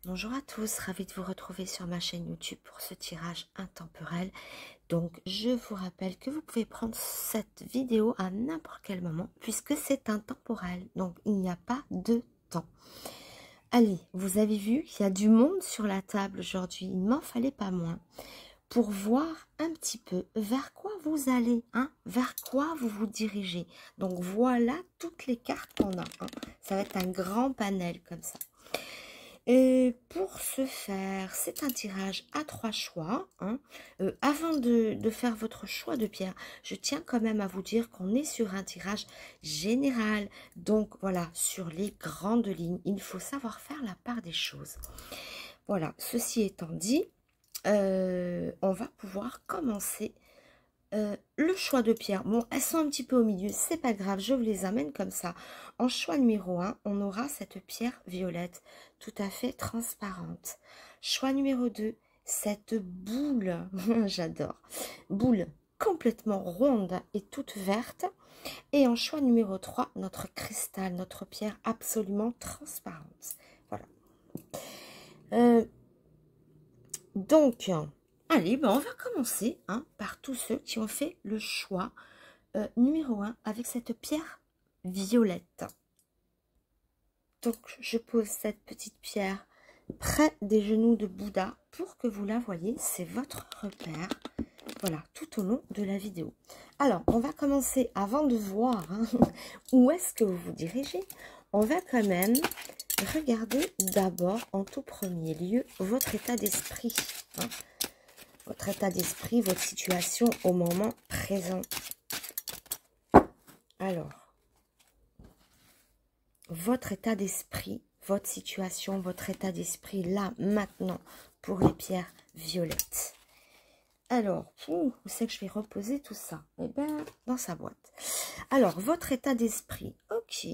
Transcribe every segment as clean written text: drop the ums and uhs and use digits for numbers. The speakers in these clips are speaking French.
Bonjour à tous, ravie de vous retrouver sur ma chaîne YouTube pour ce tirage intemporel. Donc je vous rappelle que vous pouvez prendre cette vidéo à n'importe quel moment puisque c'est intemporel, donc il n'y a pas de temps. Allez, vous avez vu qu'il y a du monde sur la table aujourd'hui, il ne m'en fallait pas moins, pour voir un petit peu vers quoi vous allez, vers quoi vous vous dirigez. Donc voilà toutes les cartes qu'on a, ça va être un grand panel comme ça. Et pour ce faire, c'est un tirage à 3 choix. Avant de faire votre choix de pierre, je tiens quand même à vous dire qu'on est sur un tirage général. Donc voilà, sur les grandes lignes, il faut savoir faire la part des choses. Voilà, ceci étant dit, on va pouvoir commencer le choix de pierre. Bon, elles sont un petit peu au milieu, c'est pas grave, je vous les amène comme ça. En choix numéro 1, on aura cette pierre violette, tout à fait transparente. Choix numéro 2, cette boule, j'adore, boule complètement ronde et toute verte. Et en choix numéro 3, notre cristal, notre pierre absolument transparente. Voilà. Donc, allez, ben on va commencer par tous ceux qui ont fait le choix numéro 1 avec cette pierre violette. Donc, je pose cette petite pierre près des genoux de Bouddha pour que vous la voyez. C'est votre repère. Voilà, tout au long de la vidéo. Alors, on va commencer avant de voir où est-ce que vous vous dirigez. On va quand même regarder d'abord, en tout premier lieu, votre état d'esprit. Votre état d'esprit, votre situation au moment présent. Alors, votre état d'esprit, votre situation, votre état d'esprit, là, maintenant, pour les pierres violettes. Alors, où c'est que je vais reposer tout ça? Eh bien, dans sa boîte. Alors, votre état d'esprit, ok.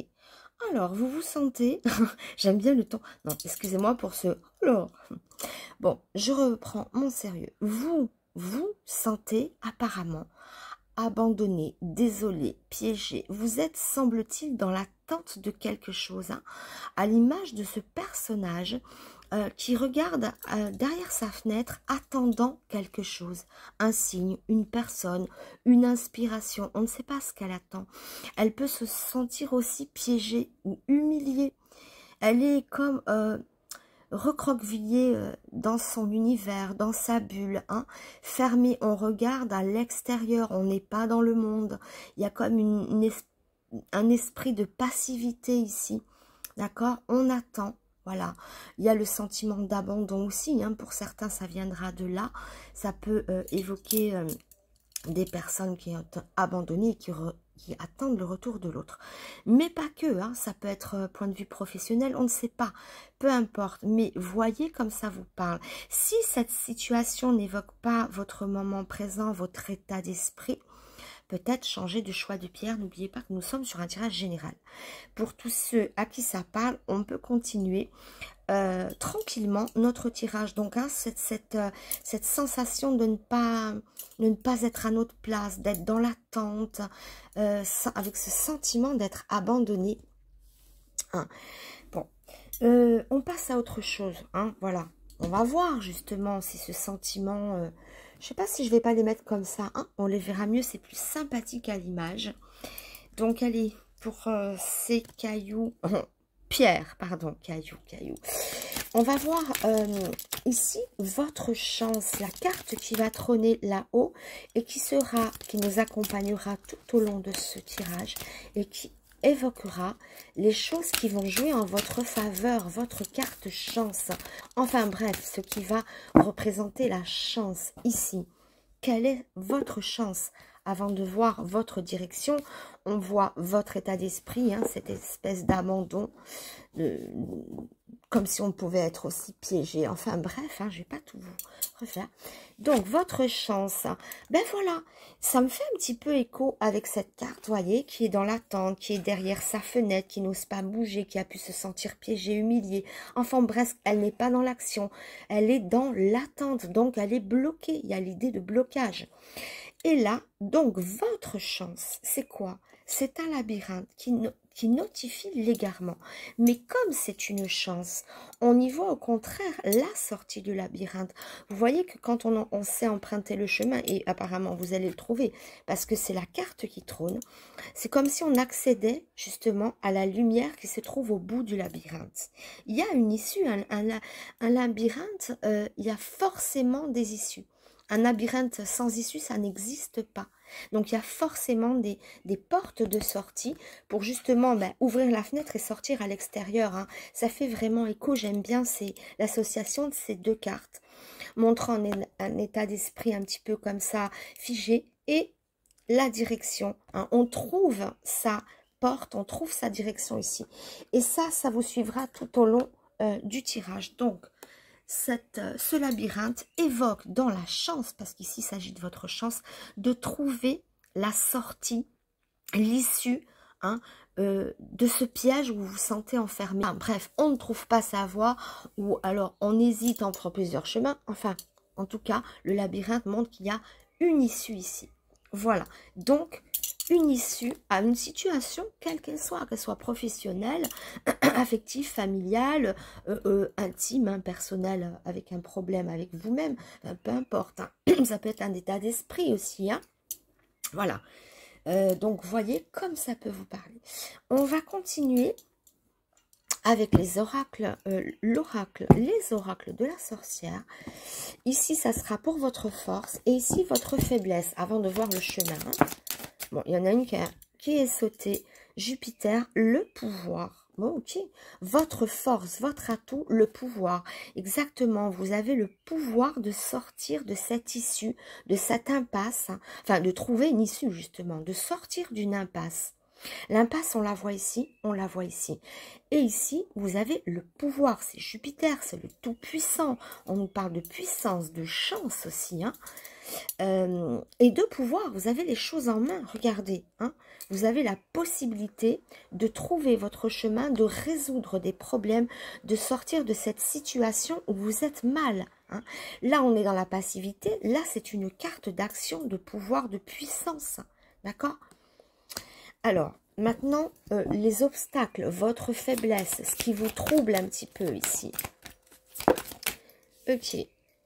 Alors, vous vous sentez... J'aime bien le ton... Non, excusez-moi pour ce... Alors, bon, je reprends mon sérieux. Vous sentez apparemment abandonné, désolé, piégé. Vous êtes, semble-t-il, dans l'attente de quelque chose. À l'image de ce personnage qui regarde derrière sa fenêtre, attendant quelque chose. Un signe, une personne, une inspiration. On ne sait pas ce qu'elle attend. Elle peut se sentir aussi piégée ou humiliée. Elle est comme... recroquevillé dans son univers, dans sa bulle, fermé, on regarde à l'extérieur, on n'est pas dans le monde, il y a comme un esprit de passivité ici, d'accord, on attend, voilà, il y a le sentiment d'abandon aussi, pour certains ça viendra de là, ça peut évoquer des personnes qui ont abandonné et qui attendent le retour de l'autre. Mais pas que, ça peut être point de vue professionnel, on ne sait pas, peu importe, mais voyez comme ça vous parle. Si cette situation n'évoque pas votre moment présent, votre état d'esprit, peut-être changer de choix de pierre. N'oubliez pas que nous sommes sur un tirage général. Pour tous ceux à qui ça parle, on peut continuer tranquillement notre tirage. Donc, cette sensation de ne pas être à notre place, d'être dans l'attente, avec ce sentiment d'être abandonné. Bon, on passe à autre chose. Voilà, on va voir justement si ce sentiment... je sais pas si je vais pas les mettre comme ça. On les verra mieux, c'est plus sympathique à l'image. Donc, allez, pour ces cailloux... pierre, pardon, cailloux. On va voir ici votre chance, la carte qui va trôner là-haut et qui nous accompagnera tout au long de ce tirage et qui évoquera les choses qui vont jouer en votre faveur, votre carte chance. Enfin bref, ce qui va représenter la chance ici. Quelle est votre chance? Avant de voir votre direction, on voit votre état d'esprit, cette espèce d'abandon, comme si on pouvait être aussi piégé. Enfin bref, je ne vais pas tout vous refaire. Donc, votre chance, ben voilà, ça me fait un petit peu écho avec cette carte, voyez, qui est dans l'attente, qui est derrière sa fenêtre, qui n'ose pas bouger, qui a pu se sentir piégée, humiliée. Enfin bref, elle n'est pas dans l'action, elle est dans l'attente, donc elle est bloquée. Il y a l'idée de blocage. Et là, donc, votre chance, c'est quoi? C'est un labyrinthe qui qui notifie l'égarement. Mais comme c'est une chance, on y voit au contraire la sortie du labyrinthe. Vous voyez que quand on sait emprunter le chemin, et apparemment vous allez le trouver, parce que c'est la carte qui trône, c'est comme si on accédait justement à la lumière qui se trouve au bout du labyrinthe. Il y a une issue, un labyrinthe, il y a forcément des issues. Un labyrinthe sans issue, ça n'existe pas. Donc, il y a forcément des portes de sortie pour justement ouvrir la fenêtre et sortir à l'extérieur. Hein. Ça fait vraiment écho. J'aime bien l'association de ces deux cartes, montrant un état d'esprit un petit peu comme ça, figé, et la direction. Hein. On trouve sa porte, on trouve sa direction ici. Et ça vous suivra tout au long du tirage. Donc, ce labyrinthe évoque dans la chance, parce qu'ici il s'agit de votre chance, de trouver la sortie, l'issue hein, de ce piège où vous vous sentez enfermé. Enfin, bref, on ne trouve pas sa voie, ou alors on hésite entre plusieurs chemins. Enfin, en tout cas, le labyrinthe montre qu'il y a une issue ici. Voilà, donc une issue à une situation, quelle qu'elle soit professionnelle, affective, familiale, intime, hein, personnelle, avec un problème avec vous-même, peu importe. Hein. Ça peut être un état d'esprit aussi. Hein. Voilà. Donc, voyez comme ça peut vous parler. On va continuer avec les oracles, les oracles de la sorcière. Ici, ça sera pour votre force et ici, votre faiblesse, avant de voir le chemin. Hein. Bon, il y en a une qui est sautée. Jupiter, le pouvoir. Bon, ok. Votre force, votre atout, le pouvoir. Exactement, vous avez le pouvoir de sortir de cette issue, de cette impasse. Hein. Enfin, de trouver une issue, justement, de sortir d'une impasse. L'impasse, on la voit ici, on la voit ici. Et ici, vous avez le pouvoir, c'est Jupiter, c'est le tout-puissant. On nous parle de puissance, de chance aussi. Hein. Et de pouvoir, vous avez les choses en main, regardez. Hein. Vous avez la possibilité de trouver votre chemin, de résoudre des problèmes, de sortir de cette situation où vous êtes mal. Hein. Là, on est dans la passivité. Là, c'est une carte d'action, de pouvoir, de puissance. D'accord ? Alors, maintenant, les obstacles, votre faiblesse, ce qui vous trouble un petit peu ici. Ok.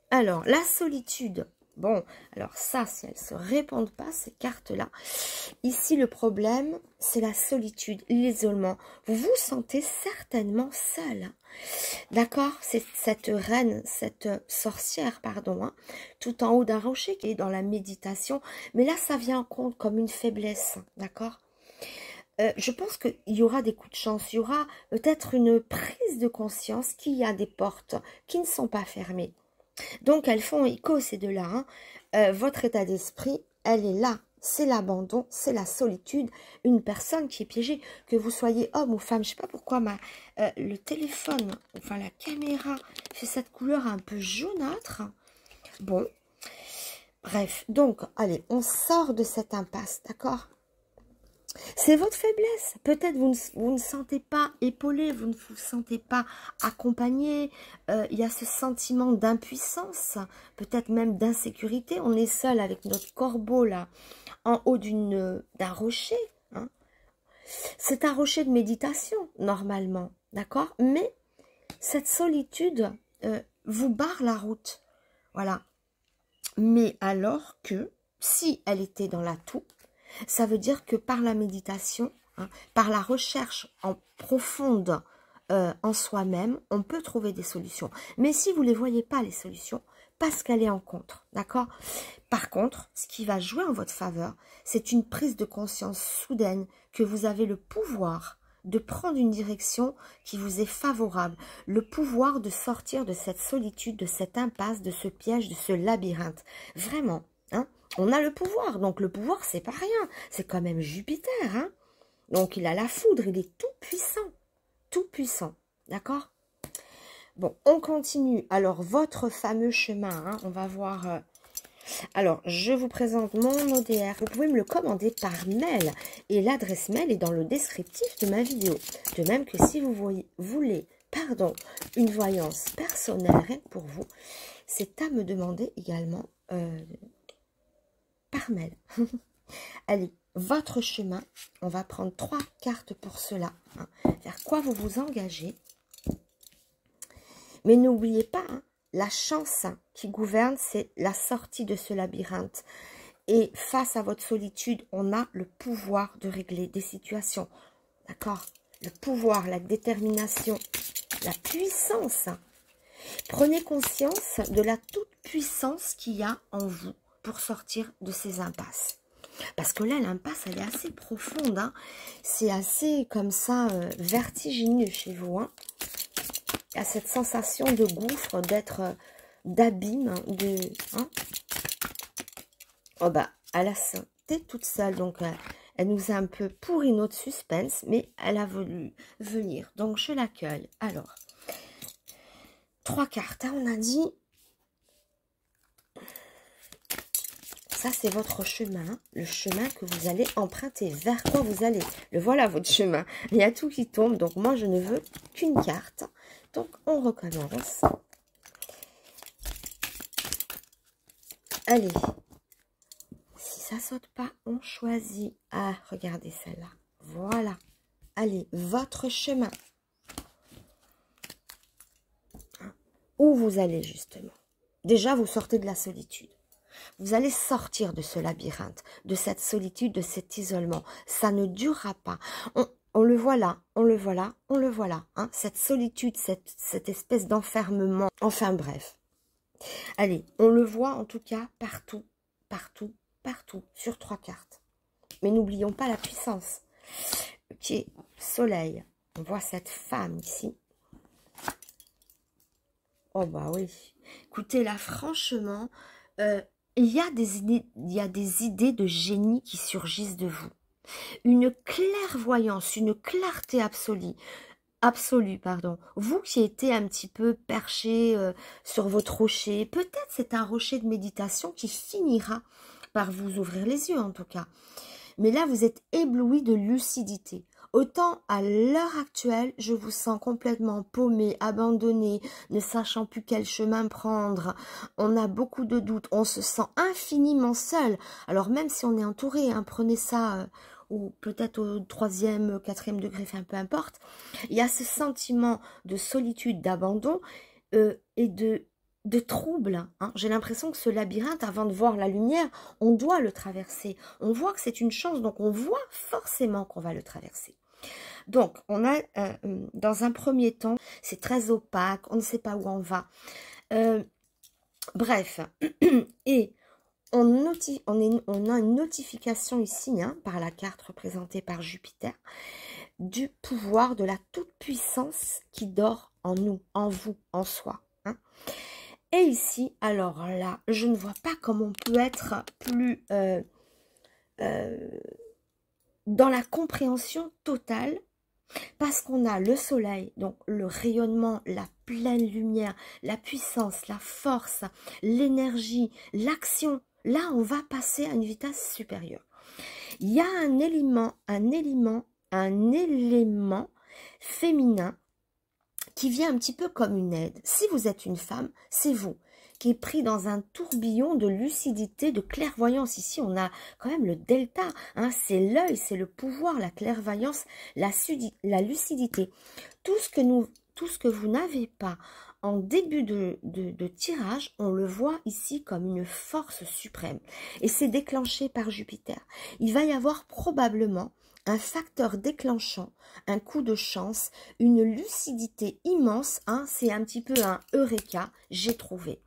Alors, la solitude. Bon, alors ça, si elles ne se répondent pas, ces cartes-là. Ici, le problème, c'est la solitude, l'isolement. Vous vous sentez certainement seul. D'accord? C'est cette reine, cette sorcière, pardon, hein, tout en haut d'un rocher qui est dans la méditation. Mais là, ça vient en compte comme une faiblesse. D'accord? Je pense qu'il y aura des coups de chance, il y aura peut-être une prise de conscience qu'il y a des portes qui ne sont pas fermées. Donc, elles font écho, ces deux-là. Hein. Votre état d'esprit, elle est là. C'est l'abandon, c'est la solitude. Une personne qui est piégée, que vous soyez homme ou femme. Je ne sais pas pourquoi le téléphone, enfin la caméra, fait cette couleur un peu jaunâtre. Bon, bref. Donc, allez, on sort de cette impasse, d'accord ? C'est votre faiblesse. Peut-être vous ne sentez pas épaulé, vous ne vous sentez pas accompagné. Il y a ce sentiment d'impuissance, peut-être même d'insécurité. On est seul avec notre corbeau là, en haut d'un rocher. Hein. C'est un rocher de méditation, normalement, d'accord? Mais cette solitude vous barre la route. Voilà. Mais alors que, si elle était dans l'atout, ça veut dire que par la méditation, hein, par la recherche en profonde en soi-même, on peut trouver des solutions. Mais si vous ne les voyez pas, les solutions, parce qu'elle est en contre, d'accord? Par contre, ce qui va jouer en votre faveur, c'est une prise de conscience soudaine que vous avez le pouvoir de prendre une direction qui vous est favorable, le pouvoir de sortir de cette solitude, de cette impasse, de ce piège, de ce labyrinthe. Vraiment, hein? On a le pouvoir, donc le pouvoir, c'est pas rien. C'est quand même Jupiter, hein. Donc, il a la foudre, il est tout puissant, d'accord? Bon, on continue. Alors, votre fameux chemin, hein, on va voir... Alors, je vous présente mon ODR. Vous pouvez me le commander par mail. Et l'adresse mail est dans le descriptif de ma vidéo. De même que si vous voulez une voyance personnelle rien que pour vous, c'est à me demander également... par mail. Allez, votre chemin, on va prendre 3 cartes pour cela. Hein. Vers quoi vous vous engagez. Mais n'oubliez pas, hein, la chance qui gouverne, c'est la sortie de ce labyrinthe. Et face à votre solitude, on a le pouvoir de régler des situations. D'accord? Le pouvoir, la détermination, la puissance. Prenez conscience de la toute-puissance qu'il y a en vous pour sortir de ces impasses. Parce que là, l'impasse, elle est assez profonde. Hein. C'est assez comme ça, vertigineux chez vous. Hein. Il y a cette sensation de gouffre, d'être, d'abîme, de... Hein. Oh bah, Alas, t'es toute seule, donc elle nous a un peu pourri notre suspense, mais elle a voulu venir, donc je l'accueille. Alors, 3 cartes, hein, on a dit. Ça, c'est votre chemin, le chemin que vous allez emprunter. Vers quoi vous allez? Le voilà, votre chemin. Il y a tout qui tombe, donc moi, je ne veux qu'une carte. Donc, on recommence. Allez. Si ça saute pas, on choisit. Ah, regardez celle-là. Voilà. Allez, votre chemin. Où vous allez, justement? Déjà, vous sortez de la solitude. Vous allez sortir de ce labyrinthe, de cette solitude, de cet isolement. Ça ne durera pas. On le voit là, on le voit là, on le voit là. Hein, cette solitude, cette espèce d'enfermement. Enfin bref. Allez, on le voit en tout cas partout, partout, partout, sur 3 cartes. Mais n'oublions pas la puissance. Ok, soleil. On voit cette femme ici. Oh bah oui. Écoutez, là, franchement... il y a des idées de génie qui surgissent de vous. Une clairvoyance, une clarté absolue, pardon. Vous qui étiez un petit peu perché sur votre rocher, peut-être c'est un rocher de méditation qui finira par vous ouvrir les yeux en tout cas. Mais là, vous êtes ébloui de lucidité. Autant à l'heure actuelle, je vous sens complètement paumé, abandonné, ne sachant plus quel chemin prendre. On a beaucoup de doutes, on se sent infiniment seul. Alors même si on est entouré, hein, prenez ça, ou peut-être au 3e, 4e degré, enfin peu importe. Il y a ce sentiment de solitude, d'abandon et de trouble. Hein. J'ai l'impression que ce labyrinthe, avant de voir la lumière, on doit le traverser. On voit que c'est une chance, donc on voit forcément qu'on va le traverser. Donc, on a, dans un premier temps, c'est très opaque, on ne sait pas où on va. Bref, et on a une notification ici, hein, par la carte représentée par Jupiter, du pouvoir de la toute-puissance qui dort en nous, en vous, en soi. Hein. Et ici, alors là, je ne vois pas comment on peut être plus dans la compréhension totale, parce qu'on a le soleil, donc le rayonnement, la pleine lumière, la puissance, la force, l'énergie, l'action. Là, on va passer à une vitesse supérieure. Il y a un élément féminin qui vient un petit peu comme une aide. Si vous êtes une femme, c'est vous qui est pris dans un tourbillon de lucidité, de clairvoyance. Ici, on a quand même le delta, hein, c'est l'œil, c'est le pouvoir, la clairvoyance, la lucidité. Tout ce que vous n'avez pas en début de tirage, on le voit ici comme une force suprême. Et c'est déclenché par Jupiter. Il va y avoir probablement un facteur déclenchant, un coup de chance, une lucidité immense, hein, c'est un petit peu un eureka, j'ai trouvé.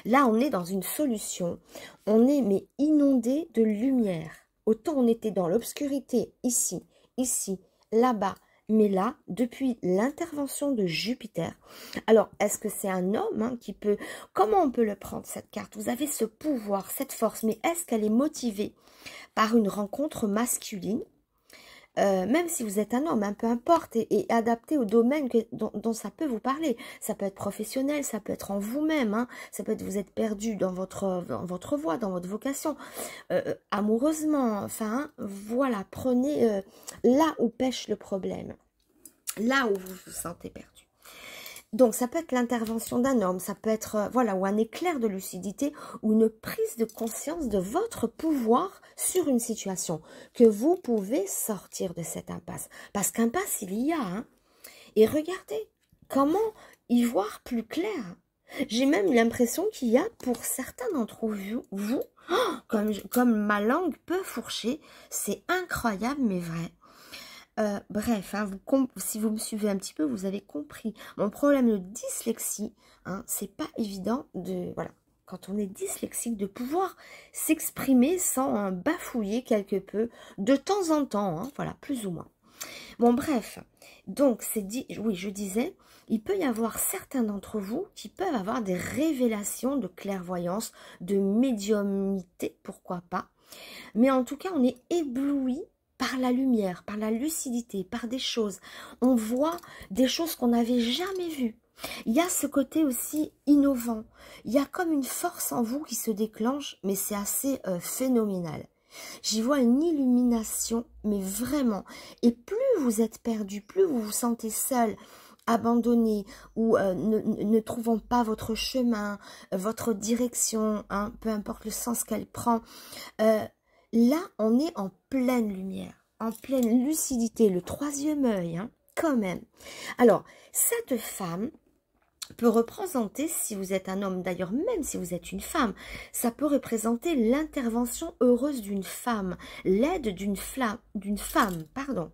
Là, on est dans une solution, on est mais inondé de lumière. Autant on était dans l'obscurité, ici, là-bas, mais là, depuis l'intervention de Jupiter, alors, est-ce que c'est un homme hein, qui peut... Comment on peut le prendre, cette carte? Vous avez ce pouvoir, cette force, mais est-ce qu'elle est motivée par une rencontre masculine? Même si vous êtes un homme, hein, peu importe, et adapté au domaine dont ça peut vous parler. Ça peut être professionnel, ça peut être en vous-même, hein, ça peut être vous êtes perdu dans votre voie, dans votre vocation, amoureusement, enfin, hein, voilà, prenez là où pêche le problème, là où vous vous sentez perdu. Donc, ça peut être l'intervention d'un homme, ça peut être, voilà, ou un éclair de lucidité, ou une prise de conscience de votre pouvoir sur une situation, que vous pouvez sortir de cette impasse. Parce qu'impasse, il y a, hein. Et regardez, comment y voir plus clair? J'ai même l'impression qu'il y a, pour certains d'entre vous, comme ma langue peut fourcher, c'est incroyable, mais vrai. Bref, hein, si vous me suivez un petit peu, vous avez compris. Mon problème de dyslexie, hein, c'est pas évident de, voilà, quand on est dyslexique, de pouvoir s'exprimer sans bafouiller quelque peu, de temps en temps, hein, voilà, plus ou moins. Bon, bref, donc, oui, je disais, il peut y avoir certains d'entre vous qui peuvent avoir des révélations de clairvoyance, de médiumnité, pourquoi pas. Mais en tout cas, on est ébloui par la lumière, par la lucidité, par des choses. On voit des choses qu'on n'avait jamais vues. Il y a ce côté aussi innovant. Il y a comme une force en vous qui se déclenche, mais c'est assez phénoménal. J'y vois une illumination, mais vraiment. Et plus vous êtes perdu, plus vous vous sentez seul, abandonné, ou ne trouvant pas votre chemin, votre direction, hein, peu importe le sens qu'elle prend, là, on est en pleine lumière, en pleine lucidité, le troisième œil, hein, quand même. Alors, cette femme peut représenter, si vous êtes un homme, d'ailleurs même si vous êtes une femme, ça peut représenter l'intervention heureuse d'une femme, l'aide d'une femme, pardon.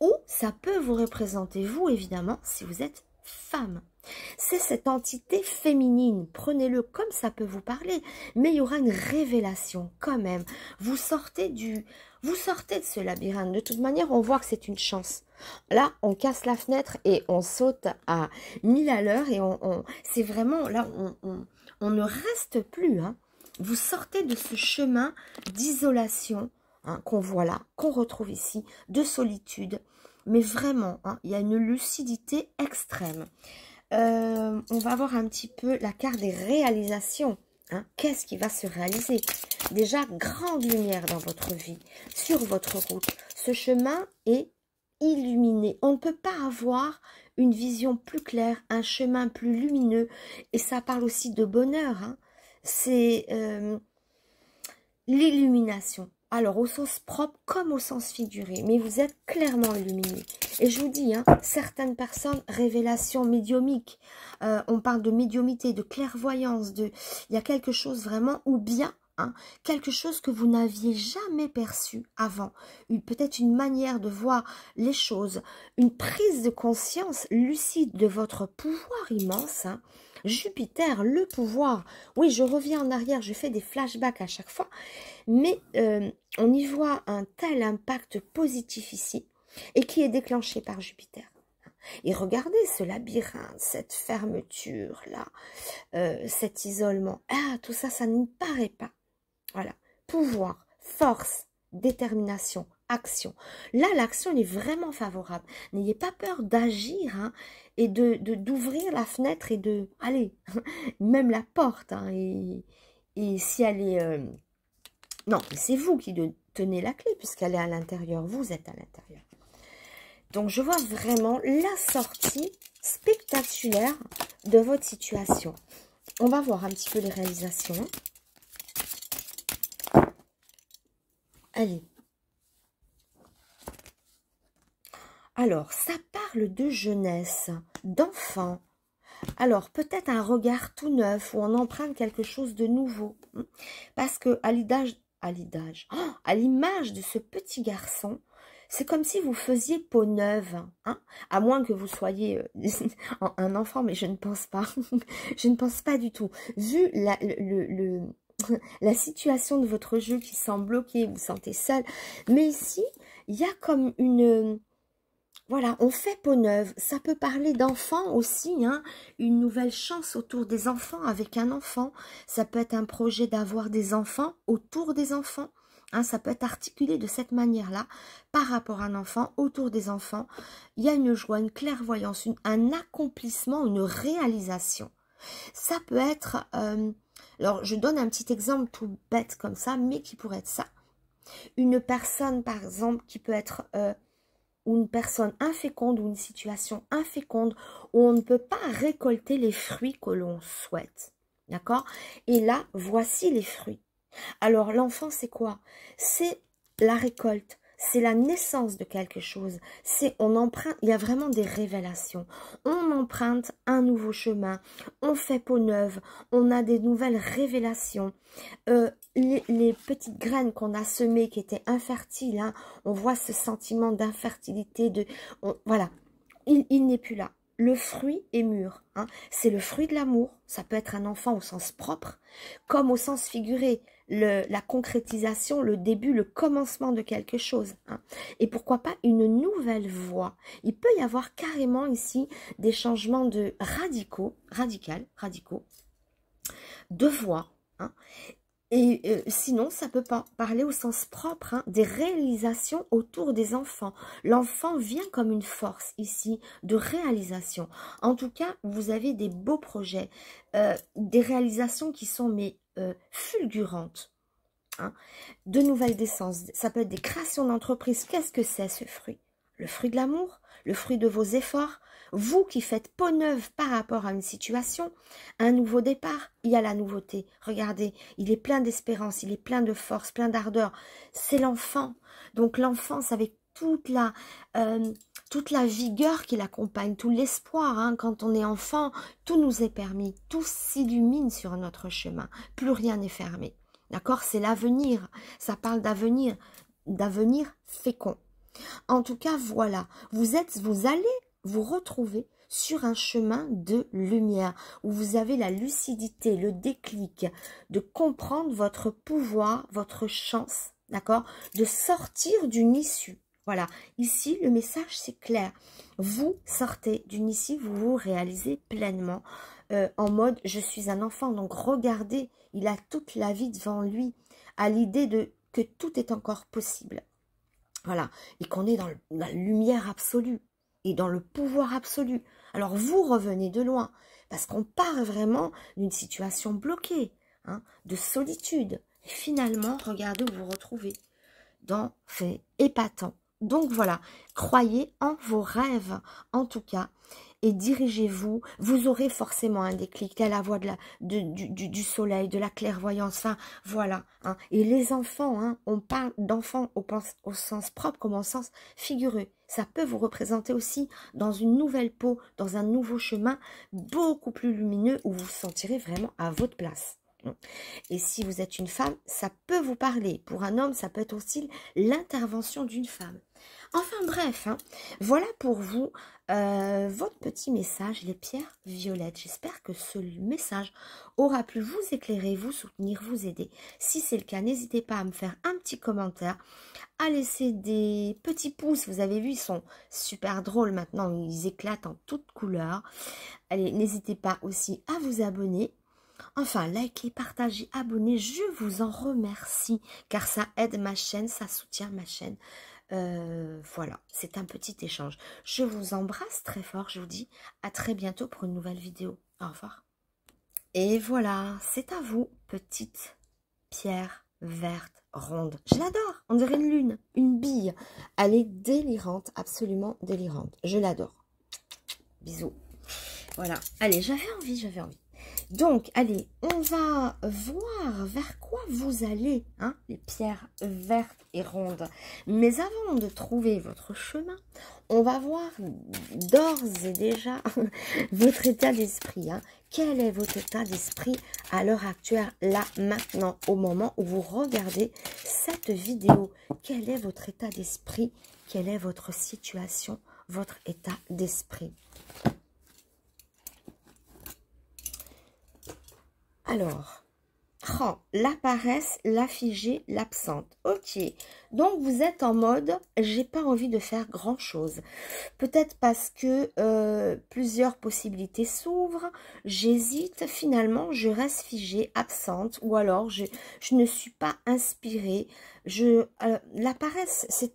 Ou ça peut vous représenter, vous, évidemment, si vous êtes femme. C'est cette entité féminine, prenez-le comme ça peut vous parler, mais il y aura une révélation quand même. Vous sortez de ce labyrinthe. De toute manière, on voit que c'est une chance. Là, on casse la fenêtre et on saute à 1000 à l'heure et c'est vraiment, là, on ne reste plus. Hein. Vous sortez de ce chemin d'isolation, hein, qu'on voit là, qu'on retrouve ici, de solitude. Mais vraiment, hein, il y a une lucidité extrême. On va voir un petit peu la carte des réalisations. Hein. Qu'est-ce qui va se réaliser? Déjà, grande lumière dans votre vie, sur votre route. Ce chemin est illuminé. On ne peut pas avoir une vision plus claire, un chemin plus lumineux. Et ça parle aussi de bonheur. Hein. C'est l'illumination. Alors, au sens propre comme au sens figuré. Mais vous êtes clairement illuminé. Et je vous dis, hein, certaines personnes, révélation médiumique. On parle de médiumité, de clairvoyance. Il y a quelque chose vraiment, ou bien, hein, quelque chose que vous n'aviez jamais perçu avant. Peut-être une manière de voir les choses. Une prise de conscience lucide de votre pouvoir immense. Hein. Jupiter, le pouvoir. Oui, je reviens en arrière, je fais des flashbacks à chaque fois. Mais on y voit un tel impact positif ici et qui est déclenché par Jupiter. Et regardez ce labyrinthe, cette fermeture-là, cet isolement. Ah, tout ça, ça ne paraît pas. Voilà. Pouvoir, force, détermination, action. Là, l'action est vraiment favorable. N'ayez pas peur d'agir hein, et d'ouvrir la fenêtre et de... Allez, même la porte. Hein, et si elle est... non, c'est vous qui tenez la clé puisqu'elle est à l'intérieur. Vous êtes à l'intérieur. Donc, je vois vraiment la sortie spectaculaire de votre situation. On va voir un petit peu les réalisations. Allez. Alors, ça parle de jeunesse, d'enfant. Alors, peut-être un regard tout neuf où on emprunte quelque chose de nouveau. Parce que à l'image de ce petit garçon, c'est comme si vous faisiez peau neuve, hein, à moins que vous soyez un enfant, mais je ne pense pas. Je ne pense pas du tout. Vu la situation de votre jeu qui semble bloquée, vous vous sentez seul. Mais ici, il y a comme une... Voilà, on fait peau neuve. Ça peut parler d'enfants aussi, hein, une nouvelle chance autour des enfants avec un enfant. Ça peut être un projet d'avoir des enfants autour des enfants. Hein, ça peut être articulé de cette manière-là, par rapport à un enfant, autour des enfants. Il y a une joie, une clairvoyance, un accomplissement, une réalisation. Ça peut être... alors, je donne un petit exemple tout bête comme ça, mais qui pourrait être ça. Une personne, par exemple, qui peut être... ou une personne inféconde ou une situation inféconde où on ne peut pas récolter les fruits que l'on souhaite. D'accord? Et là, voici les fruits. Alors, l'enfant, c'est quoi? C'est la récolte. C'est la naissance de quelque chose. On emprunte, il y a vraiment des révélations. On emprunte un nouveau chemin. On fait peau neuve. On a des nouvelles révélations. Les petites graines qu'on a semées qui étaient infertiles, hein, on voit ce sentiment d'infertilité. Voilà, il n'est plus là. Le fruit est mûr. Hein. C'est le fruit de l'amour. Ça peut être un enfant au sens propre, comme au sens figuré. La concrétisation, le début, le commencement de quelque chose. Hein. Et pourquoi pas une nouvelle voie. Il peut y avoir carrément ici des changements radicaux, de voie. Hein. Et sinon, ça peut pas parler au sens propre, hein, des réalisations autour des enfants. L'enfant vient comme une force ici de réalisation. En tout cas, vous avez des beaux projets, des réalisations qui sont fulgurantes. Hein. De nouvelles naissances, ça peut être des créations d'entreprise. Qu'est-ce que c'est ce fruit? Le fruit de l'amour, le fruit de vos efforts. Vous qui faites peau neuve par rapport à une situation, un nouveau départ, il y a la nouveauté. Regardez, il est plein d'espérance, il est plein de force, plein d'ardeur. C'est l'enfant. Donc l'enfance avec toute la vigueur qui l'accompagne, tout l'espoir. Hein, quand on est enfant, tout nous est permis, tout s'illumine sur notre chemin. Plus rien n'est fermé. D'accord? C'est l'avenir. Ça parle d'avenir fécond. En tout cas, voilà. Vous allez vous retrouver sur un chemin de lumière où vous avez la lucidité, le déclic de comprendre votre pouvoir, votre chance, d'accord? De sortir d'une issue. Voilà. Ici, le message, c'est clair. Vous sortez d'une issue, vous vous réalisez pleinement en mode « je suis un enfant ». Donc, regardez, il a toute la vie devant lui à l'idée que tout est encore possible. Voilà, et qu'on est dans la lumière absolue et dans le pouvoir absolu. Alors vous revenez de loin, parce qu'on part vraiment d'une situation bloquée, hein, de solitude. Et finalement, regardez où vous vous retrouvez, dans fait épatant. Donc voilà, croyez en vos rêves, en tout cas, et dirigez-vous. Vous aurez forcément un déclic, à la voix du soleil, de la clairvoyance. Enfin, voilà. Hein. Et les enfants, hein, on parle d'enfants au sens propre comme au sens figuré. Ça peut vous représenter aussi dans une nouvelle peau, dans un nouveau chemin, beaucoup plus lumineux, où vous vous sentirez vraiment à votre place. Et si vous êtes une femme, ça peut vous parler. Pour un homme, ça peut être aussi l'intervention d'une femme. Enfin bref, hein, voilà pour vous votre petit message, les pierres violettes. J'espère que ce message aura pu vous éclairer, vous soutenir, vous aider. Si c'est le cas, n'hésitez pas à me faire un petit commentaire, à laisser des petits pouces. Vous avez vu, ils sont super drôles maintenant, ils éclatent en toutes couleurs. Allez, n'hésitez pas aussi à vous abonner. Enfin, likez, partagez, abonnez, je vous en remercie, car ça aide ma chaîne, ça soutient ma chaîne. Voilà, c'est un petit échange. Je vous embrasse très fort, je vous dis à très bientôt pour une nouvelle vidéo. Au revoir. Et voilà, c'est à vous, petite pierre verte ronde. Je l'adore, on dirait une lune, une bille. Elle est délirante, absolument délirante. Je l'adore. Bisous. Voilà, allez, j'avais envie. Donc, allez, on va voir vers quoi vous allez, hein, les pierres vertes et rondes. Mais avant de trouver votre chemin, on va voir d'ores et déjà votre état d'esprit. Hein. Quel est votre état d'esprit à l'heure actuelle, là, maintenant, au moment où vous regardez cette vidéo? Quel est votre état d'esprit? Quelle est votre situation, votre état d'esprit? Alors, la paresse, la figée, l'absente. Ok, donc vous êtes en mode, j'ai pas envie de faire grand chose. Peut-être parce que plusieurs possibilités s'ouvrent, j'hésite, finalement je reste figée, absente, ou alors je ne suis pas inspirée. La paresse, c'est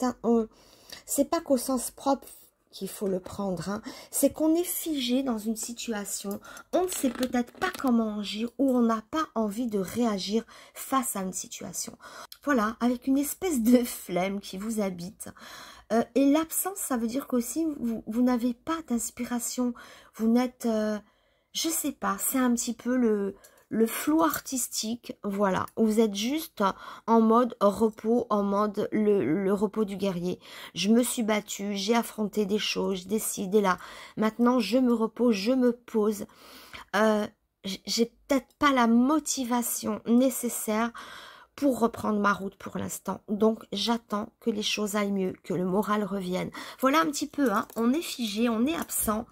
pas qu'au sens propre qu'il faut le prendre, hein. C'est qu'on est figé dans une situation, on ne sait peut-être pas comment agir ou on n'a pas envie de réagir face à une situation. Voilà, avec une espèce de flemme qui vous habite. Et l'absence, ça veut dire qu'aussi, vous n'avez pas d'inspiration, vous n'êtes, je sais pas, c'est un petit peu le flou artistique, voilà. Vous êtes juste en mode repos, en mode le repos du guerrier. Je me suis battue, j'ai affronté des choses, je décide, et là, maintenant je me repose, je me pose. J'ai peut-être pas la motivation nécessaire pour reprendre ma route pour l'instant. Donc, j'attends que les choses aillent mieux, que le moral revienne. Voilà un petit peu, hein. On est figé, on est absent.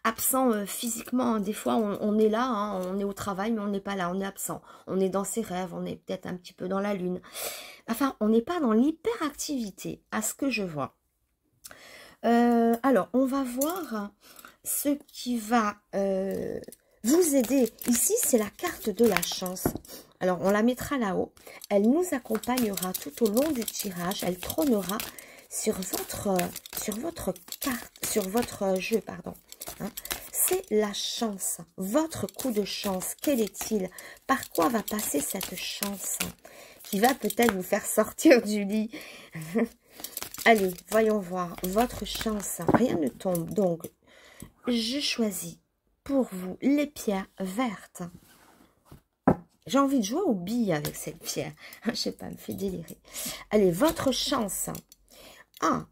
Absent physiquement, des fois, on est là, hein, on est au travail, mais on n'est pas là, on est absent. On est dans ses rêves, on est peut-être un petit peu dans la lune. Enfin, on n'est pas dans l'hyperactivité, à ce que je vois. Alors, on va voir ce qui va vous aider. Ici, c'est la carte de la chance. Alors, on la mettra là-haut. Elle nous accompagnera tout au long du tirage. Elle trônera sur votre carte, sur votre jeu, pardon. Hein. C'est la chance, votre coup de chance. Quel est-il? Par quoi va passer cette chance qui va peut-être vous faire sortir du lit? Allez, voyons voir. Votre chance, rien ne tombe. Donc, je choisis pour vous les pierres vertes. J'ai envie de jouer aux billes avec cette pierre. Je sais pas, me fait délirer. Allez, votre chance. Ah,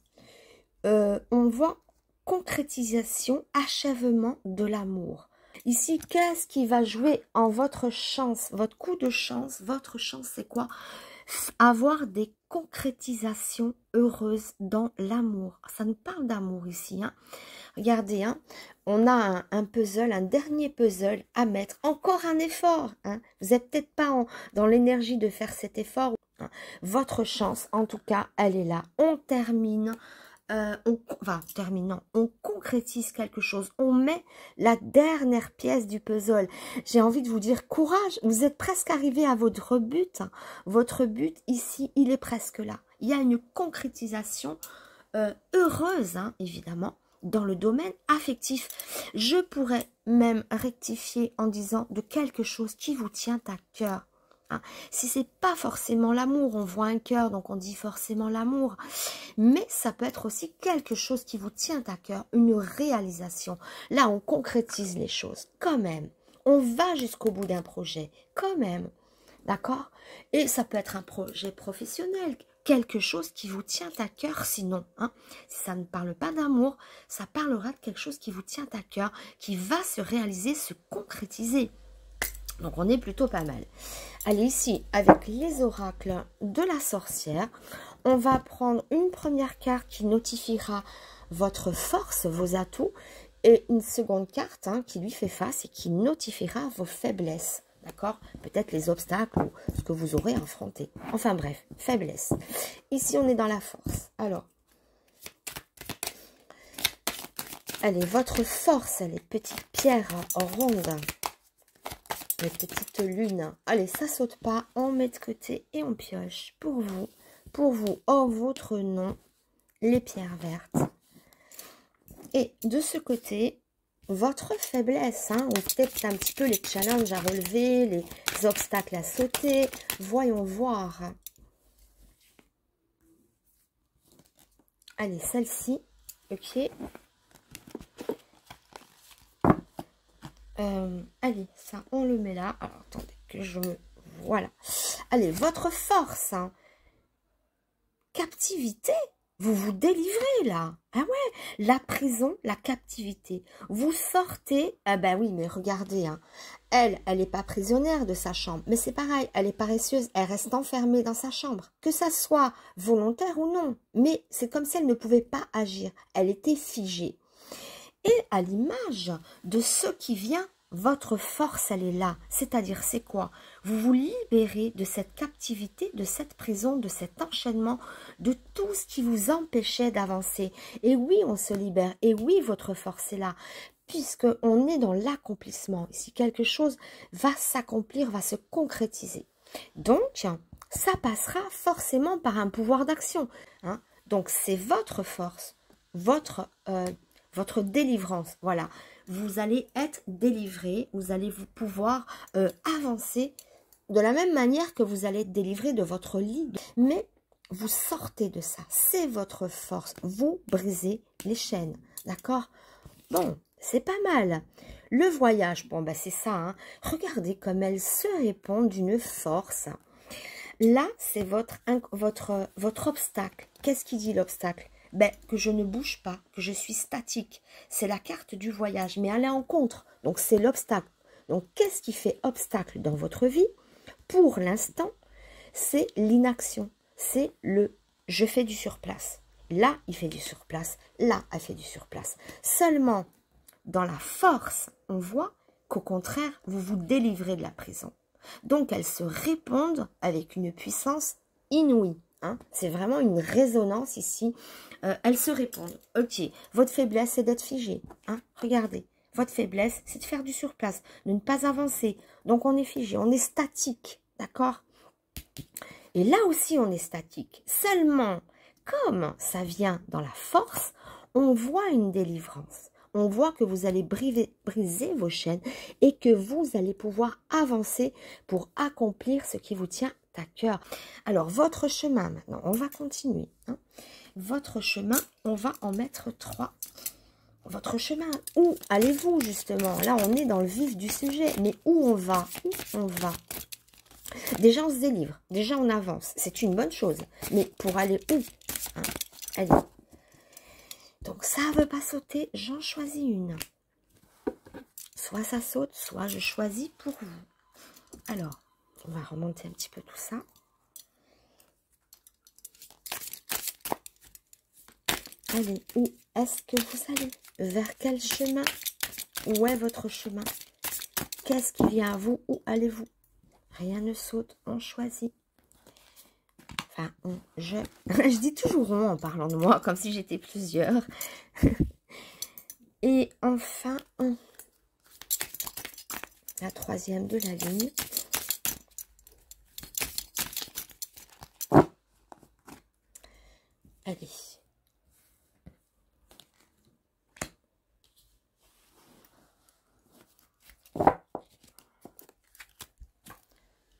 on voit concrétisation, achèvement de l'amour. Ici, qu'est-ce qui va jouer en votre chance? Votre coup de chance, votre chance, c'est quoi? Avoir des concrétisations heureuses dans l'amour. Ça nous parle d'amour ici, hein. Regardez, hein, on a un puzzle, un dernier puzzle à mettre. Encore un effort. Hein. Vous n'êtes peut-être pas dans l'énergie de faire cet effort. Hein. Votre chance, en tout cas, elle est là. On termine. On concrétise quelque chose. On met la dernière pièce du puzzle. J'ai envie de vous dire courage. Vous êtes presque arrivé à votre but. Votre but, ici, il est presque là. Il y a une concrétisation heureuse, hein, évidemment, dans le domaine affectif. Je pourrais même rectifier en disant de quelque chose qui vous tient à cœur. Hein. Si c'est pas forcément l'amour, on voit un cœur, donc on dit forcément l'amour. Mais ça peut être aussi quelque chose qui vous tient à cœur, une réalisation. Là, on concrétise les choses, quand même. On va jusqu'au bout d'un projet, quand même. D'accord? Et ça peut être un projet professionnel, quelque chose qui vous tient à cœur sinon. Hein. Si ça ne parle pas d'amour, ça parlera de quelque chose qui vous tient à cœur, qui va se réaliser, se concrétiser. Donc, on est plutôt pas mal. Allez, ici, avec les oracles de la sorcière, on va prendre une première carte qui notifiera votre force, vos atouts, et une seconde carte hein, qui lui fait face et qui notifiera vos faiblesses. D'accord? Peut-être les obstacles ou ce que vous aurez affronté. Enfin bref, faiblesse. Ici, on est dans la force. Alors, allez, votre force, les petites pierres rondes, les petites lunes. Allez, ça saute pas, on met de côté et on pioche. Pour vous, en votre nom, les pierres vertes. Et de ce côté, votre faiblesse, hein, ou peut-être un petit peu les challenges à relever, les obstacles à sauter. Voyons voir. Allez, celle-ci, ok. Allez, ça, on le met là. Alors, attendez, que je me... Voilà. Allez, votre force, hein. Captivité. Vous vous délivrez là. Ah ouais, la prison, la captivité. Vous sortez, ah ben oui, mais regardez, hein. Elle n'est pas prisonnière de sa chambre, mais c'est pareil, elle est paresseuse, elle reste enfermée dans sa chambre. Que ça soit volontaire ou non, mais c'est comme si elle ne pouvait pas agir. Elle était figée. Et à l'image de ce qui vient, votre force, elle est là. C'est-à-dire, c'est quoi? Vous vous libérez de cette captivité, de cette prison, de cet enchaînement, de tout ce qui vous empêchait d'avancer. Et oui, on se libère. Et oui, votre force est là. Puisqu'on est dans l'accomplissement. Si quelque chose va s'accomplir, va se concrétiser. Donc, ça passera forcément par un pouvoir d'action. Hein? Donc, c'est votre force. votre délivrance. Voilà, vous allez être délivré, vous allez vous pouvoir avancer de la même manière que vous allez être délivré de votre lit. Mais vous sortez de ça, c'est votre force. Vous brisez les chaînes, d'accord? Bon, c'est pas mal. Le voyage, bon, ben c'est ça. Hein. Regardez comme elle se répand d'une force. Là, c'est votre obstacle. Qu'est-ce qui dit l'obstacle? Ben, que je ne bouge pas, que je suis statique. C'est la carte du voyage, mais elle est en contre. Donc, c'est l'obstacle. Donc, qu'est-ce qui fait obstacle dans votre vie? Pour l'instant, c'est l'inaction. C'est le « je fais du surplace ». Là, il fait du surplace. Là, elle fait du surplace. Seulement, dans la force, on voit qu'au contraire, vous vous délivrez de la prison. Donc, elles se répondent avec une puissance inouïe. Hein. C'est vraiment une résonance ici. Elles se répondent. Ok, votre faiblesse, c'est d'être figé. Hein. Regardez, votre faiblesse, c'est de faire du surplace, de ne pas avancer. Donc, on est figé, on est statique. D'accord? Et là aussi, on est statique. Seulement, comme ça vient dans la force, on voit une délivrance. On voit que vous allez briser vos chaînes et que vous allez pouvoir avancer pour accomplir ce qui vous tient à cœur. Alors, votre chemin maintenant, on va continuer. Hein. Votre chemin, on va en mettre 3. Votre chemin, où allez-vous justement? Là, on est dans le vif du sujet, mais où on va? Où on va? Déjà, on se délivre. Déjà, on avance. C'est une bonne chose. Mais pour aller où? Hein. Allez. Donc, ça ne veut pas sauter. J'en choisis une. Soit ça saute, soit je choisis pour vous. Alors, on va remonter un petit peu tout ça. Allez, où est-ce que vous allez? Vers quel chemin? Où est votre chemin? Qu'est-ce qui vient à vous? Où allez-vous? Rien ne saute, on choisit. Enfin, je dis toujours on en parlant de moi, comme si j'étais plusieurs. Et enfin, la 3e de la ligne. Allez.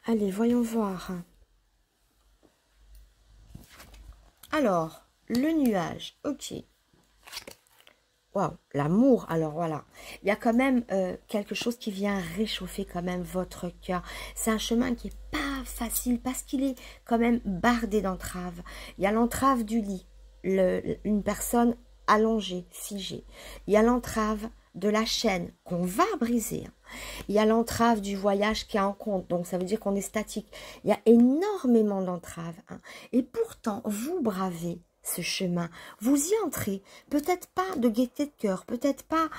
Allez, voyons voir. Alors, le nuage, ok. Waouh, l'amour, alors voilà. Il y a quand même quelque chose qui vient réchauffer quand même votre cœur. C'est un chemin qui n'est pas facile parce qu'il est quand même bardé d'entraves. Il y a l'entrave du lit, une personne allongée, figée. Il y a l'entrave de la chaîne qu'on va briser. Il y a l'entrave du voyage qui est en compte, donc ça veut dire qu'on est statique. Il y a énormément d'entraves. Hein. Et pourtant, vous bravez ce chemin. Vous y entrez, peut-être pas de gaieté de cœur, peut-être pas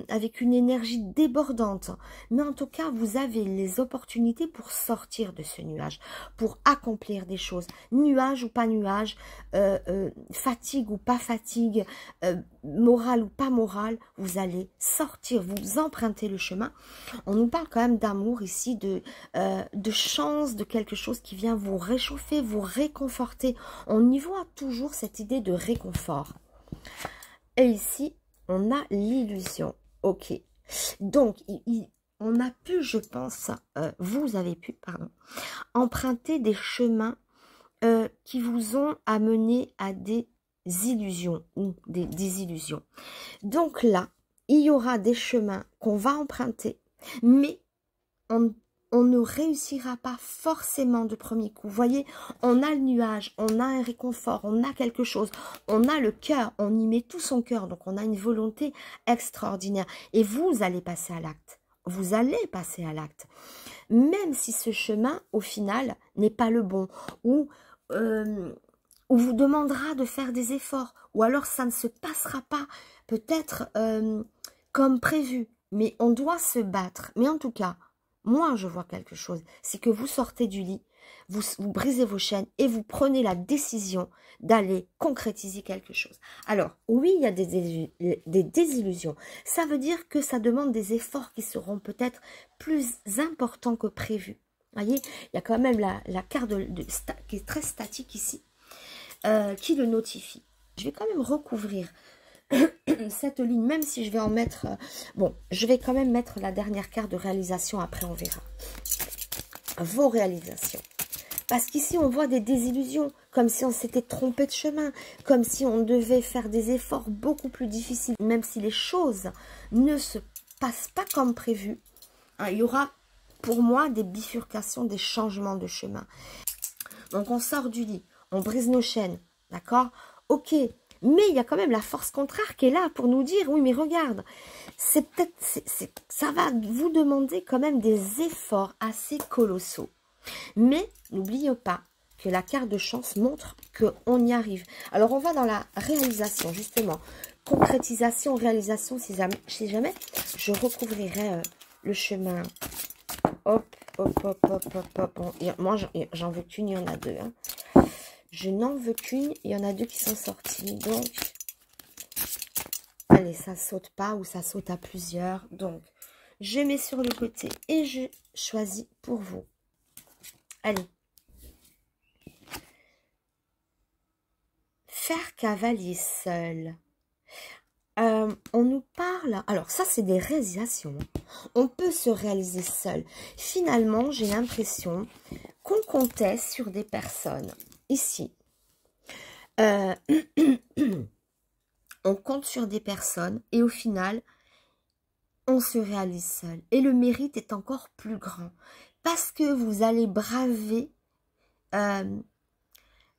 avec une énergie débordante, mais en tout cas, vous avez les opportunités pour sortir de ce nuage, pour accomplir des choses. Nuage ou pas nuage, fatigue ou pas fatigue, morale ou pas morale, vous allez sortir, vous empruntez le chemin. On nous parle quand même d'amour ici, de chance, de quelque chose qui vient vous réchauffer, vous réconforter. On y voit toujours cette idée de réconfort. Et ici, on a l'illusion. Ok. Donc, on a pu, je pense, vous avez pu, pardon, emprunter des chemins qui vous ont amené à des illusions ou des désillusions. Donc là, il y aura des chemins qu'on va emprunter, mais on ne réussira pas forcément de premier coup. Vous voyez, on a le nuage, on a un réconfort, on a quelque chose, on a le cœur, on y met tout son cœur, donc on a une volonté extraordinaire. Et vous allez passer à l'acte. Vous allez passer à l'acte. Même si ce chemin, au final, n'est pas le bon, ou on vous demandera de faire des efforts, ou alors ça ne se passera pas peut-être comme prévu, mais on doit se battre. Mais en tout cas, moi je vois quelque chose, c'est que vous sortez du lit, vous brisez vos chaînes et vous prenez la décision d'aller concrétiser quelque chose. Alors, oui, il y a des désillusions. Ça veut dire que ça demande des efforts qui seront peut-être plus importants que prévu. Vous voyez, il y a quand même la carte qui est très statique ici, qui le notifie. Je vais quand même recouvrir cette ligne, même si je vais en mettre... bon, je vais quand même mettre la dernière carte de réalisation, après on verra. Vos réalisations. Parce qu'ici, on voit des désillusions, comme si on s'était trompé de chemin, comme si on devait faire des efforts beaucoup plus difficiles, même si les choses ne se passent pas comme prévu. Il y aura, pour moi, des bifurcations, des changements de chemin. Donc, on sort du lit, on brise nos chaînes, d'accord? Ok, mais il y a quand même la force contraire qui est là pour nous dire, oui, mais regarde, c'est peut-être, ça va vous demander quand même des efforts assez colossaux. Mais n'oubliez pas que la carte de chance montre qu'on y arrive. Alors, on va dans la réalisation, justement. Concrétisation, réalisation, si jamais je recouvrirai le chemin. Hop, hop, hop, hop, hop, hop. Bon, moi, j'en veux qu'une, il y en a deux. Hein. Je n'en veux qu'une, il y en a deux qui sont sorties. Donc, allez, ça saute pas ou ça saute à plusieurs. Donc, je mets sur le côté et je choisis pour vous. Allez. Faire cavalier seul. On nous parle... Alors, ça, c'est des réalisations. On peut se réaliser seul. Finalement, j'ai l'impression qu'on comptait sur des personnes. Ici. On compte sur des personnes et au final, on se réalise seul. Et le mérite est encore plus grand. Parce que vous allez braver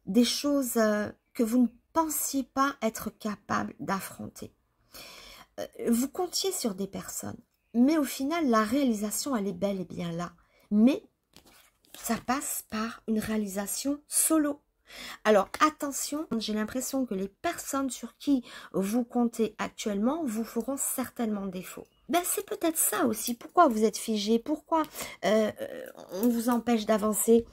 des choses que vous ne pensiez pas être capable d'affronter. Vous comptiez sur des personnes, mais au final, la réalisation, elle est bel et bien là. Mais ça passe par une réalisation solo. Alors, attention, j'ai l'impression que les personnes sur qui vous comptez actuellement vous feront certainement défaut. Ben, c'est peut-être ça aussi. Pourquoi vous êtes figé? Pourquoi on vous empêche d'avancer?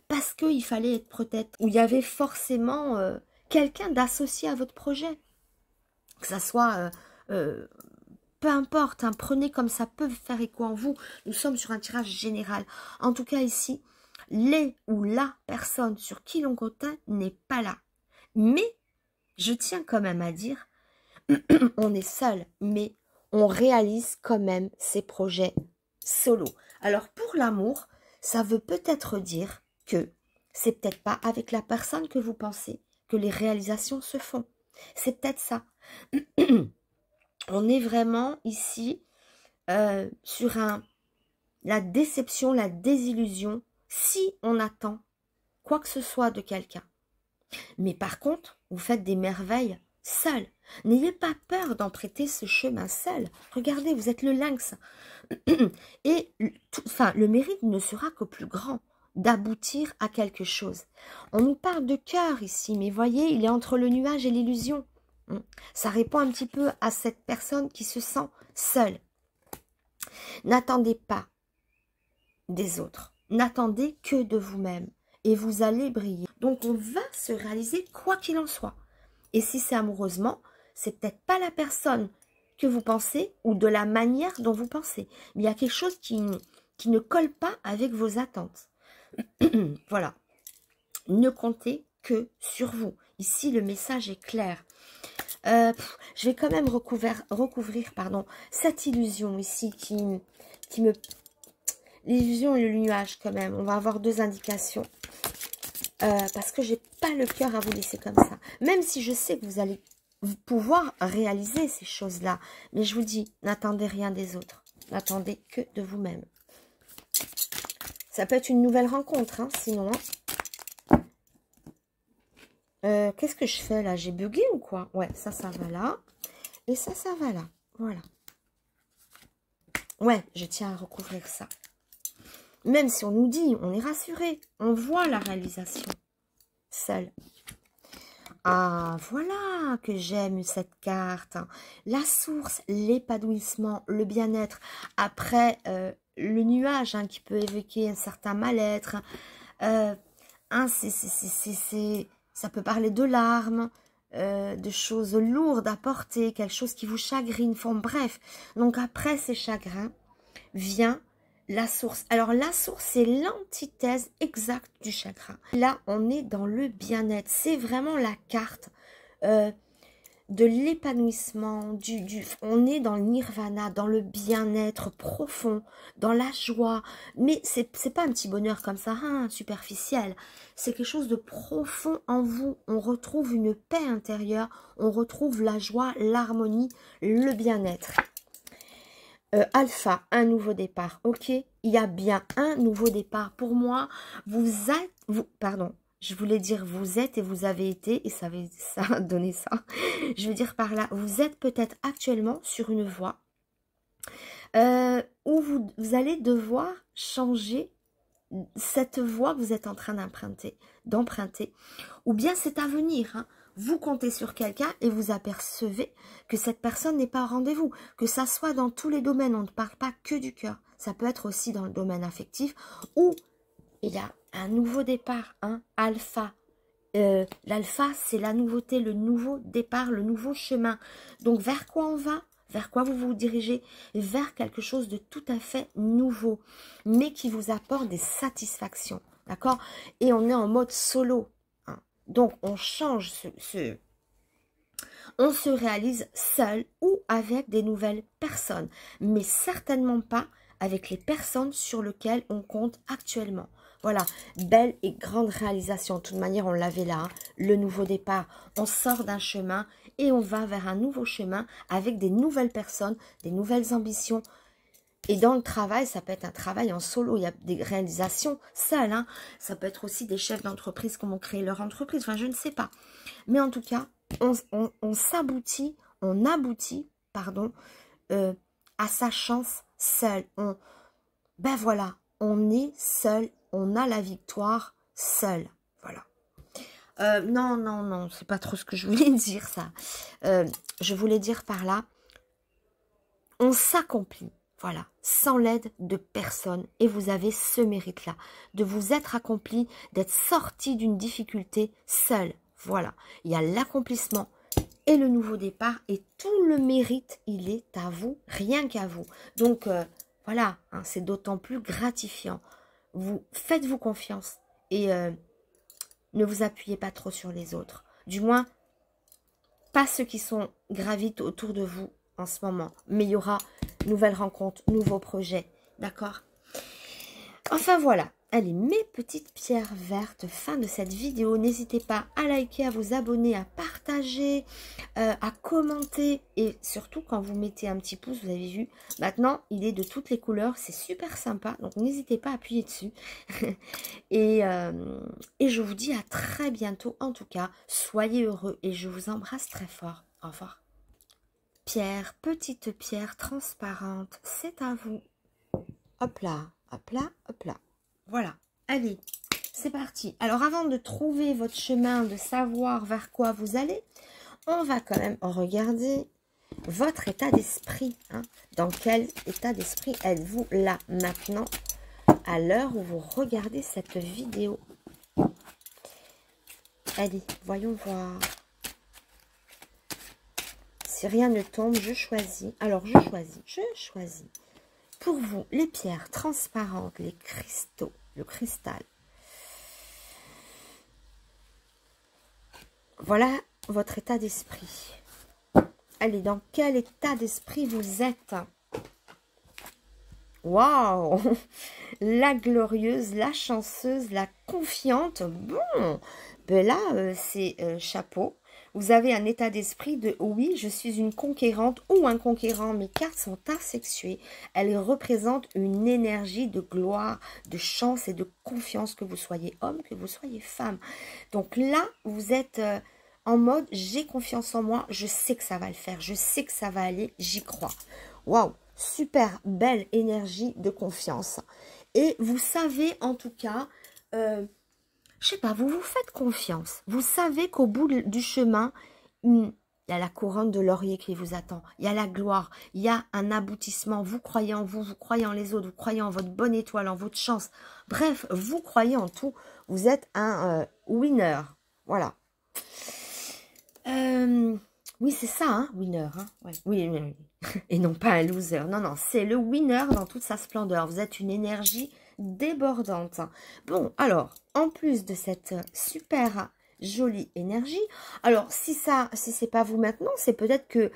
Parce qu'il fallait être peut-être, où il y avait forcément quelqu'un d'associé à votre projet. Que ça soit, peu importe, hein, prenez comme ça peut faire écho en vous. Nous sommes sur un tirage général. En tout cas ici, les ou la personne sur qui l'on comptait n'est pas là. Mais, je tiens quand même à dire, on est seul, mais on réalise quand même ses projets solo. Alors pour l'amour, ça veut peut-être dire que c'est peut-être pas avec la personne que vous pensez que les réalisations se font. C'est peut-être ça. On est vraiment ici sur la déception, la désillusion, si on attend quoi que ce soit de quelqu'un. Mais par contre, vous faites des merveilles seul. N'ayez pas peur d'emprunter ce chemin seul. Regardez, vous êtes le lynx. Et le mérite ne sera qu'au plus grand d'aboutir à quelque chose. On nous parle de cœur ici, mais voyez, il est entre le nuage et l'illusion. Ça répond un petit peu à cette personne qui se sent seule. N'attendez pas des autres. N'attendez que de vous-même. Et vous allez briller. Donc, on va se réaliser quoi qu'il en soit. Et si c'est amoureusement, c'est peut-être pas la personne que vous pensez ou de la manière dont vous pensez. Mais il y a quelque chose qui ne colle pas avec vos attentes. Voilà. Ne comptez que sur vous. Ici, le message est clair. Je vais quand même recouvrir cette illusion ici qui me... L'illusion et le nuage quand même. On va avoir deux indications. Parce que j'ai pas le cœur à vous laisser comme ça. Même si je sais que vous allez pouvoir réaliser ces choses-là. Mais je vous dis, n'attendez rien des autres. N'attendez que de vous-même. Ça peut être une nouvelle rencontre, hein, sinon. Qu'est-ce que je fais là? J'ai bugué ou quoi? Ouais, ça va là. Et ça va là. Voilà. Ouais, je tiens à recouvrir ça. Même si on nous dit, on est rassuré. On voit la réalisation. Seule. Ah, voilà que j'aime cette carte. La source, l'épanouissement, le bien-être. Après, le nuage hein, qui peut évoquer un certain mal-être. Ça peut parler de larmes, de choses lourdes à porter, quelque chose qui vous chagrine. Enfin, bref. Donc après ces chagrins, vient la source. Alors la source, c'est l'antithèse exacte du chagrin. Là, on est dans le bien-être. C'est vraiment la carte de l'épanouissement, on est dans le nirvana, dans le bien-être profond, dans la joie, mais c'est pas un petit bonheur comme ça, hein, superficiel, c'est quelque chose de profond en vous, on retrouve une paix intérieure, on retrouve la joie, l'harmonie, le bien-être. Alpha, un nouveau départ, ok, il y a bien un nouveau départ, pour moi, pardon, je voulais dire vous êtes et vous avez été, et ça a donné ça. Je veux dire par là, vous êtes peut-être actuellement sur une voie où vous allez devoir changer cette voie que vous êtes en train d'emprunter, ou bien c'est à venir, hein. Vous comptez sur quelqu'un et vous apercevez que cette personne n'est pas au rendez-vous, que ça soit dans tous les domaines, on ne parle pas que du cœur, ça peut être aussi dans le domaine affectif, où il y a un nouveau départ, hein, alpha. L'alpha, c'est la nouveauté, le nouveau départ, le nouveau chemin. Donc, vers quoi on va? Vers quoi vous vous dirigez? Vers quelque chose de tout à fait nouveau, mais qui vous apporte des satisfactions, d'accord? Et on est en mode solo, hein. Donc, on change on se réalise seul ou avec des nouvelles personnes, mais certainement pas avec les personnes sur lesquelles on compte actuellement. Voilà, belle et grande réalisation. De toute manière, on l'avait là, hein, le nouveau départ. On sort d'un chemin et on va vers un nouveau chemin avec des nouvelles personnes, des nouvelles ambitions. Et dans le travail, ça peut être un travail en solo. Il y a des réalisations seules, hein. Ça peut être aussi des chefs d'entreprise qui vont créer leur entreprise. Enfin, je ne sais pas. Mais en tout cas, on aboutit, pardon, à sa chance seul. Ben voilà, on est seul, on a la victoire seul. Voilà. Non, c'est pas trop ce que je voulais dire, ça. Je voulais dire par là, on s'accomplit, voilà, sans l'aide de personne. Et vous avez ce mérite-là, de vous être accompli, d'être sorti d'une difficulté seul. Voilà, il y a l'accomplissement et le nouveau départ, et tout le mérite, il est à vous, rien qu'à vous. Donc, voilà, hein, c'est d'autant plus gratifiant. Faites-vous confiance et ne vous appuyez pas trop sur les autres. Du moins, pas ceux qui gravitent autour de vous en ce moment. Mais il y aura nouvelles rencontres, nouveaux projets. D'accord? Enfin voilà. Allez, mes petites pierres vertes, fin de cette vidéo. N'hésitez pas à liker, à vous abonner, à partager, à commenter. Et surtout, quand vous mettez un petit pouce, vous avez vu, maintenant, il est de toutes les couleurs. C'est super sympa. Donc, n'hésitez pas à appuyer dessus. et je vous dis à très bientôt. En tout cas, soyez heureux et je vous embrasse très fort. Au revoir. Pierre, petite pierre transparente, c'est à vous. Hop là, hop là, hop là. Voilà, allez, c'est parti. Alors, avant de trouver votre chemin, de savoir vers quoi vous allez, on va quand même regarder votre état d'esprit. Hein. Dans quel état d'esprit êtes-vous là, maintenant, à l'heure où vous regardez cette vidéo? Allez, voyons voir. Si rien ne tombe, je choisis. Alors, je choisis. Pour vous, les pierres transparentes, les cristaux, le cristal. Voilà votre état d'esprit. Allez, dans quel état d'esprit vous êtes? Waouh! La glorieuse, la chanceuse, la confiante. Bon, ben là, c'est chapeau. Vous avez un état d'esprit de « oui, je suis une conquérante » ou un conquérant. Mes cartes sont asexuées. Elles représentent une énergie de gloire, de chance et de confiance, que vous soyez homme, que vous soyez femme. Donc là, vous êtes en mode « j'ai confiance en moi, je sais que ça va le faire, je sais que ça va aller, j'y crois ». Waouh, super belle énergie de confiance. Et vous savez en tout cas... je sais pas, vous vous faites confiance. Vous savez qu'au bout du chemin, il y a la couronne de laurier qui vous attend. Il y a la gloire, il y a un aboutissement. Vous croyez en vous, vous croyez en les autres, vous croyez en votre bonne étoile, en votre chance. Bref, vous croyez en tout. Vous êtes un winner. Voilà. Oui, c'est ça, hein, winner. Hein, ouais. Oui. Et non pas un loser. Non, c'est le winner dans toute sa splendeur. Vous êtes une énergie débordante. Bon, alors, en plus de cette super jolie énergie. Alors, si c'est pas vous maintenant, c'est peut-être que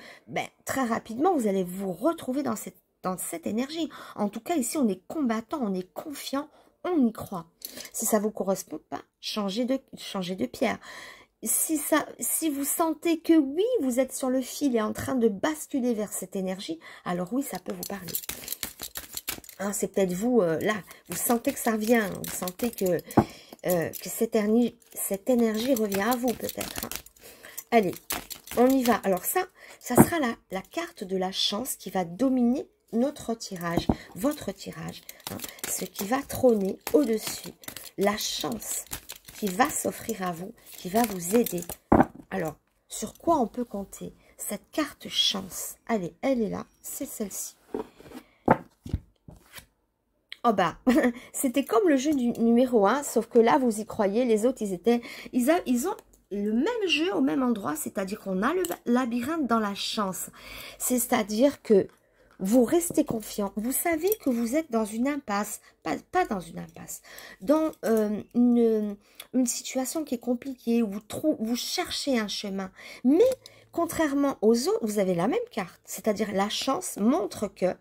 très rapidement, vous allez vous retrouver dans cette énergie. En tout cas, ici, on est combattant, on est confiant, on y croit. Si ça vous correspond pas, changez de pierre. Si vous sentez que oui, vous êtes sur le fil et en train de basculer vers cette énergie, alors oui, ça peut vous parler. Hein, c'est peut-être vous, là, vous sentez que ça revient, vous sentez que cette énergie revient à vous peut-être. Hein. Allez, on y va. Alors ça sera la carte de la chance qui va dominer notre tirage, votre tirage. Hein, ce qui va trôner au-dessus. La chance qui va s'offrir à vous, qui va vous aider. Alors, sur quoi on peut compter? Cette carte chance, allez, elle est là, c'est celle-ci. Oh bah, c'était comme le jeu du numéro 1, sauf que là, vous y croyez, les autres, ils ont le même jeu au même endroit, c'est-à-dire qu'on a le labyrinthe dans la chance. C'est-à-dire que vous restez confiant, vous savez que vous êtes dans une impasse, pas dans une impasse, dans une situation qui est compliquée, où vous cherchez un chemin. Mais, contrairement aux autres, vous avez la même carte, c'est-à-dire la chance montre que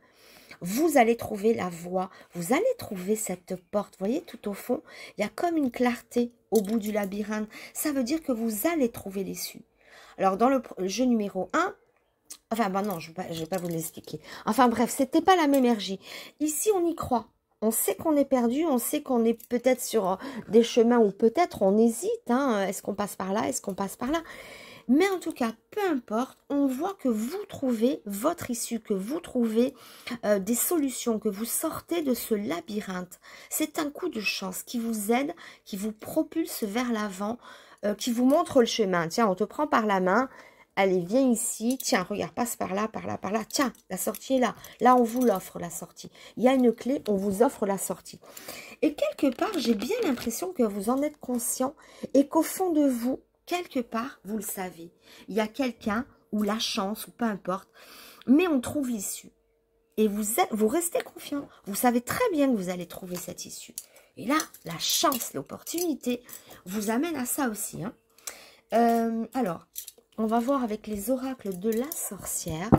vous allez trouver la voie, vous allez trouver cette porte. Vous voyez, tout au fond, il y a comme une clarté au bout du labyrinthe. Ça veut dire que vous allez trouver l'issue. Alors, dans le jeu numéro 1, enfin, non, je ne vais pas vous l'expliquer. Enfin, bref, c'était pas la même énergie. Ici, on y croit. On sait qu'on est perdu, on sait qu'on est peut-être sur des chemins où peut-être on hésite. Hein. Est-ce qu'on passe par là? Est-ce qu'on passe par là? Mais en tout cas, peu importe, on voit que vous trouvez votre issue, que vous trouvez des solutions, que vous sortez de ce labyrinthe. C'est un coup de chance qui vous aide, qui vous propulse vers l'avant, qui vous montre le chemin. Tiens, on te prend par la main, allez, viens ici, tiens, regarde, passe par là, par là, par là. Tiens, la sortie est là. Là, on vous l'offre, la sortie. Il y a une clé, on vous offre la sortie. Et quelque part, j'ai bien l'impression que vous en êtes conscient et qu'au fond de vous, quelque part, vous le savez, il y a quelqu'un, ou la chance, ou peu importe, mais on trouve l'issue. Et vous restez confiant. Vous savez très bien que vous allez trouver cette issue. Et là, la chance, l'opportunité, vous amène à ça aussi. Hein. Alors, on va voir avec les oracles de la sorcière.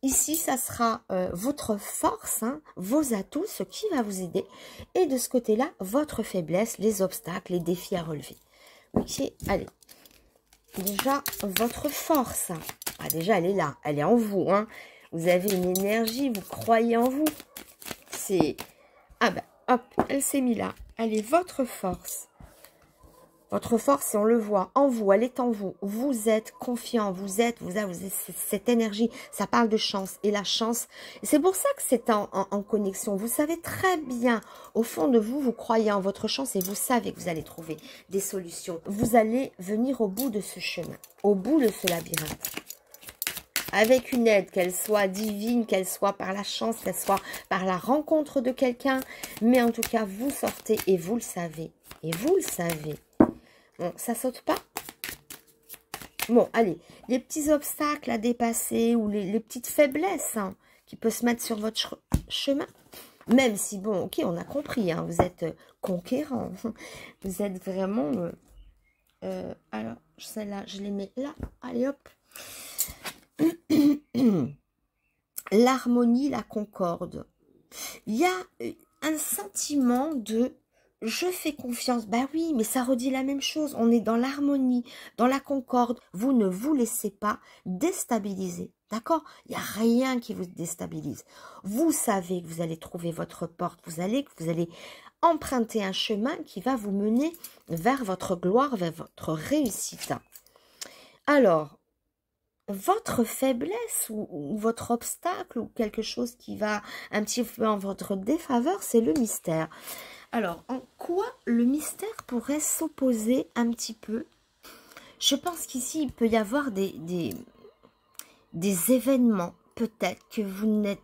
Ici, ça sera votre force, hein, vos atouts, ce qui va vous aider. Et de ce côté-là, votre faiblesse, les obstacles, les défis à relever. Ok, allez. Déjà, votre force. Ah, déjà, elle est là. Elle est en vous. Hein. Vous avez une énergie, vous croyez en vous. C'est... Ah ben, hop, elle s'est mise là. Elle est votre force. Votre force, on le voit, en vous, elle est en vous. Vous êtes confiant, vous avez cette énergie. Ça parle de chance. Et la chance, c'est pour ça que c'est en connexion. Vous savez très bien, au fond de vous, vous croyez en votre chance et vous savez que vous allez trouver des solutions. Vous allez venir au bout de ce chemin, au bout de ce labyrinthe. Avec une aide, qu'elle soit divine, qu'elle soit par la chance, qu'elle soit par la rencontre de quelqu'un. Mais en tout cas, vous sortez et vous le savez. Et vous le savez. Bon, ça saute pas. Bon, allez, les petits obstacles à dépasser ou les petites faiblesses hein, qui peuvent se mettre sur votre chemin. Même si, bon, ok, on a compris, hein, vous êtes conquérant. Vous êtes vraiment... alors, celle-là, je les mets là. Allez, hop. L'harmonie, la concorde. Il y a un sentiment de... Je fais confiance. Ben oui, mais ça redit la même chose. On est dans l'harmonie, dans la concorde. Vous ne vous laissez pas déstabiliser. D'accord? Il n'y a rien qui vous déstabilise. Vous savez que vous allez trouver votre porte. Vous allez emprunter un chemin qui va vous mener vers votre gloire, vers votre réussite. Alors, votre faiblesse ou votre obstacle ou quelque chose qui va un petit peu en votre défaveur, c'est le mystère. Alors, en quoi le mystère pourrait s'opposer un petit peu? Je pense qu'ici, il peut y avoir des événements, peut-être,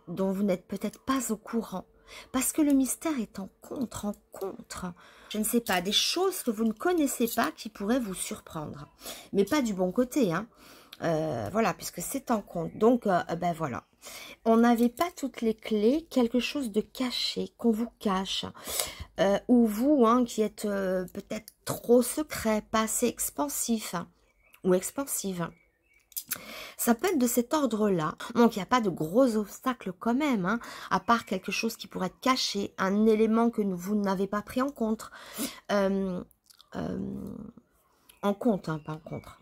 dont vous n'êtes peut-être pas au courant. Parce que le mystère est en contre. Je ne sais pas, des choses que vous ne connaissez pas qui pourraient vous surprendre. Mais pas du bon côté, hein. Voilà, puisque c'est en contre. Donc, ben voilà. On n'avait pas toutes les clés, quelque chose de caché, qu'on vous cache. Ou vous, hein, qui êtes peut-être trop secret, pas assez expansif ou expansive. Ça peut être de cet ordre-là. Donc, il n'y a pas de gros obstacles quand même, hein, à part quelque chose qui pourrait être caché, un élément que vous n'avez pas pris en compte. En compte, hein, pas en contre.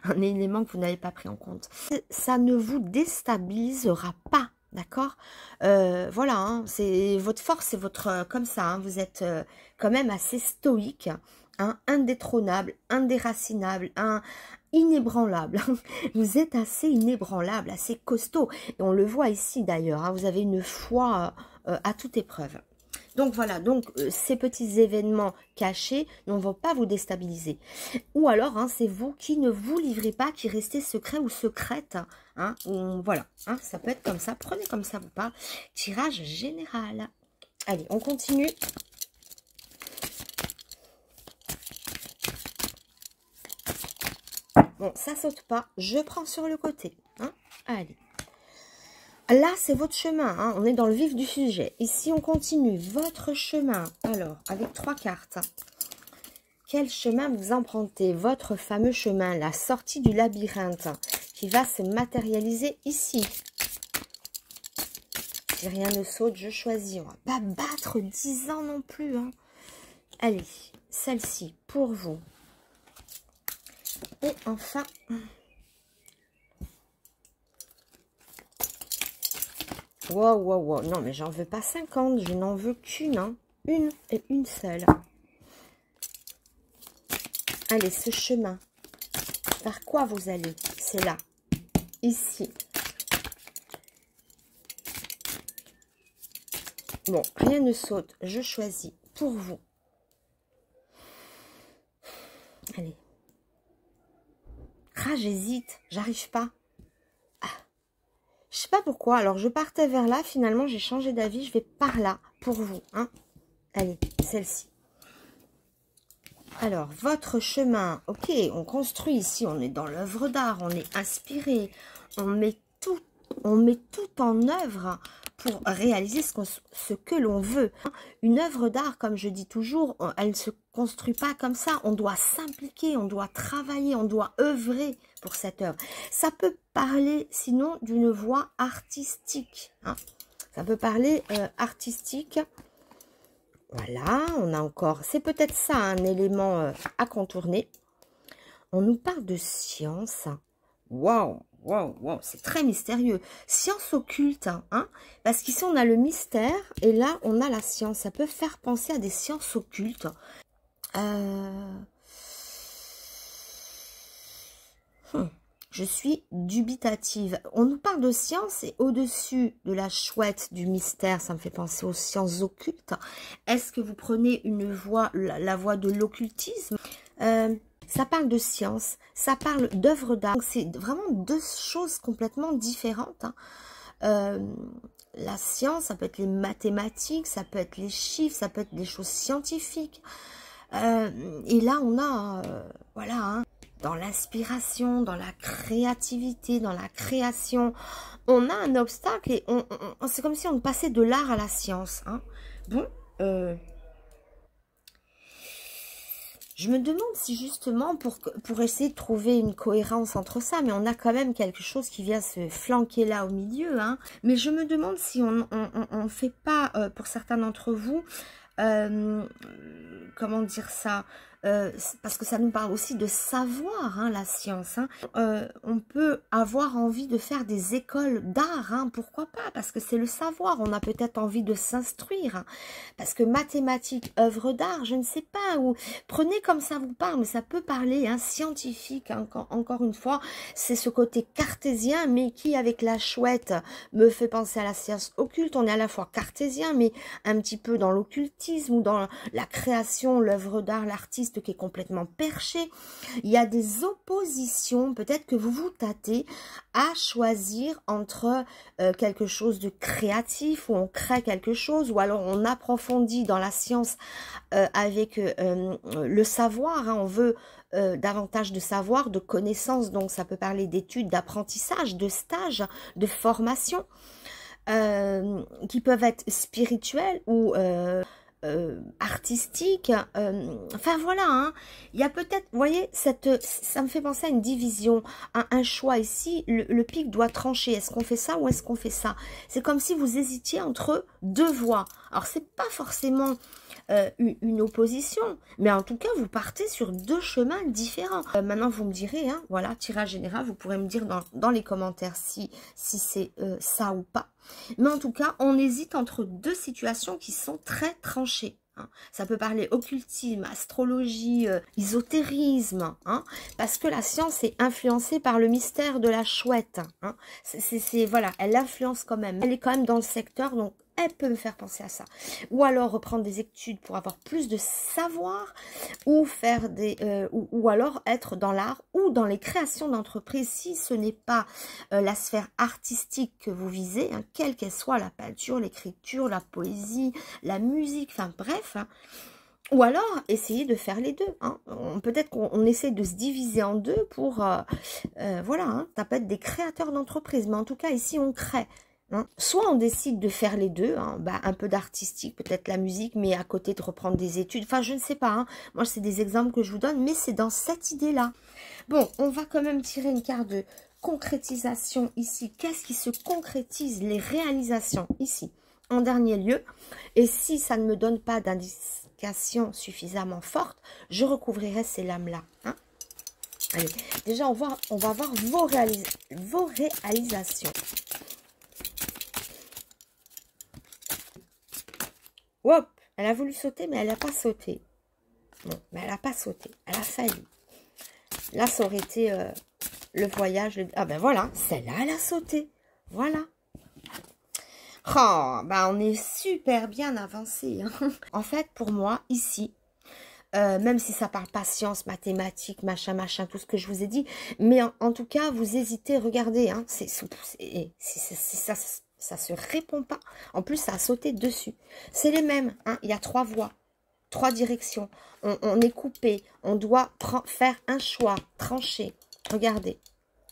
Un élément que vous n'avez pas pris en compte. Ça ne vous déstabilisera pas, d'accord? Voilà, hein, c'est votre force, c'est votre... comme ça, hein, vous êtes quand même assez stoïque, hein, indétrônable, indéracinable, inébranlable. Vous êtes assez inébranlable, assez costaud. Et on le voit ici d'ailleurs, hein, vous avez une foi à toute épreuve. Donc voilà, donc ces petits événements cachés ne vont pas vous déstabiliser. Ou alors, hein, c'est vous qui ne vous livrez pas, qui restez secret ou secrète. Hein, voilà, hein, ça peut être comme ça. Prenez comme ça vous parle. Tirage général. Allez, on continue. Bon, ça saute pas. Je prends sur le côté. Hein. Allez. Là, c'est votre chemin, hein. On est dans le vif du sujet. Ici, on continue. Votre chemin. Alors, avec 3 cartes. Quel chemin vous empruntez? Votre fameux chemin, la sortie du labyrinthe, qui va se matérialiser ici. Si rien ne saute, je choisis. On va pas battre 10 ans non plus. Hein. Allez, celle-ci, pour vous. Et enfin... Wow, wow, wow. Non, mais j'en veux pas 50. Je n'en veux qu'une. Hein. Une et une seule. Allez, ce chemin. Par quoi vous allez? C'est là. Ici. Bon, rien ne saute. Je choisis pour vous. Allez. Ah, j'hésite. J'arrive pas. Je sais pas pourquoi. Alors, je partais vers là. Finalement, j'ai changé d'avis. Je vais par là pour vous. Hein. Allez, celle-ci. Alors, votre chemin. Ok, on construit ici. On est dans l'œuvre d'art. On est inspiré. On met tout en œuvre pour réaliser ce que l'on veut. Une œuvre d'art, comme je dis toujours, elle ne se construit pas comme ça. On doit s'impliquer, on doit travailler, on doit œuvrer pour cette œuvre. Ça peut parler, sinon, d'une voie artistique. Hein. Ça peut parler artistique. Voilà, on a encore... C'est peut-être ça, un élément à contourner. On nous parle de science. Waouh! Wow, wow, c'est très mystérieux. Science occulte, hein, parce qu'ici on a le mystère et là on a la science. Ça peut faire penser à des sciences occultes. Je suis dubitative. On nous parle de science et au-dessus de la chouette du mystère, ça me fait penser aux sciences occultes. Est-ce que vous prenez une voie, la voie de l'occultisme? Ça parle de science, ça parle d'œuvres d'art. C'est vraiment deux choses complètement différentes. Hein. La science, ça peut être les mathématiques, ça peut être les chiffres, ça peut être des choses scientifiques. Et là, on a, voilà, hein, dans l'inspiration, dans la créativité, dans la création, on a un obstacle et c'est comme si on passait de l'art à la science. Hein. Bon, je me demande si justement, pour essayer de trouver une cohérence entre ça, mais on a quand même quelque chose qui vient se flanquer là au milieu, hein, mais je me demande si on ne fait pas, pour certains d'entre vous, comment dire ça, parce que ça nous parle aussi de savoir, hein, la science. Hein. On peut avoir envie de faire des écoles d'art, hein, pourquoi pas, parce que c'est le savoir. On a peut-être envie de s'instruire, hein, parce que mathématiques, œuvres d'art, je ne sais pas, ou prenez comme ça vous parle, mais ça peut parler, hein, scientifique, hein, encore une fois, c'est ce côté cartésien, mais qui, avec la chouette, me fait penser à la science occulte. On est à la fois cartésien, mais un petit peu dans l'occultisme, ou dans la création, l'œuvre d'art, l'artiste qui est complètement perché. Il y a des oppositions, peut-être que vous vous tâtez à choisir entre quelque chose de créatif, où on crée quelque chose, ou alors on approfondit dans la science avec le savoir, hein, on veut davantage de savoir, de connaissances. Donc, ça peut parler d'études, d'apprentissage, de stages, de formation, qui peuvent être spirituelles ou artistiques. Enfin, voilà, hein. Il y a peut-être, vous voyez, ça me fait penser à une division, à un choix ici. Le pic doit trancher. Est-ce qu'on fait ça ou est-ce qu'on fait ça? C'est comme si vous hésitiez entre deux voies. Alors, c'est pas forcément une opposition, mais en tout cas vous partez sur deux chemins différents. Maintenant vous me direz, hein, voilà, tirage général, vous pourrez me dire dans les commentaires si c'est ça ou pas, mais en tout cas on hésite entre deux situations qui sont très tranchées, hein. Ça peut parler occultisme, astrologie, ésotérisme, hein, parce que la science est influencée par le mystère de la chouette, hein. Voilà, elle influence quand même, elle est quand même dans le secteur, donc elle peut me faire penser à ça. Ou alors reprendre des études pour avoir plus de savoir, ou faire ou alors être dans l'art ou dans les créations d'entreprises, si ce n'est pas la sphère artistique que vous visez, hein, quelle qu'elle soit, la peinture, l'écriture, la poésie, la musique, enfin bref, hein. Ou alors essayer de faire les deux, hein. Peut-être qu'on essaie de se diviser en deux pour voilà, hein, ça peut être des créateurs d'entreprises, mais en tout cas ici on crée. Hein. Soit on décide de faire les deux, hein, un peu d'artistique, peut-être la musique, mais à côté de reprendre des études. Enfin, je ne sais pas. Hein. Moi, c'est des exemples que je vous donne, mais c'est dans cette idée-là. Bon, on va quand même tirer une carte de concrétisation ici. Qu'est-ce qui se concrétise? Les réalisations ici, en dernier lieu. Et si ça ne me donne pas d'indication suffisamment forte, je recouvrirai ces lames-là. Hein. Allez, déjà, on va voir vos réalisations. Hop, elle a voulu sauter, mais elle n'a pas sauté. Bon, mais elle n'a pas sauté. Elle a failli. Là, ça aurait été le voyage. Ah ben voilà, celle-là, elle a sauté. Voilà. Oh, ben on est super bien avancé. Hein. En fait, pour moi, ici, même si ça parle pas sciences, mathématiques, machin, tout ce que je vous ai dit, mais en tout cas, vous hésitez, regardez, hein, ça se répond pas. En plus, ça a sauté dessus. C'est les mêmes. Hein. Il y a 3 voies, 3 directions. On est coupé. On doit faire un choix, trancher. Regardez.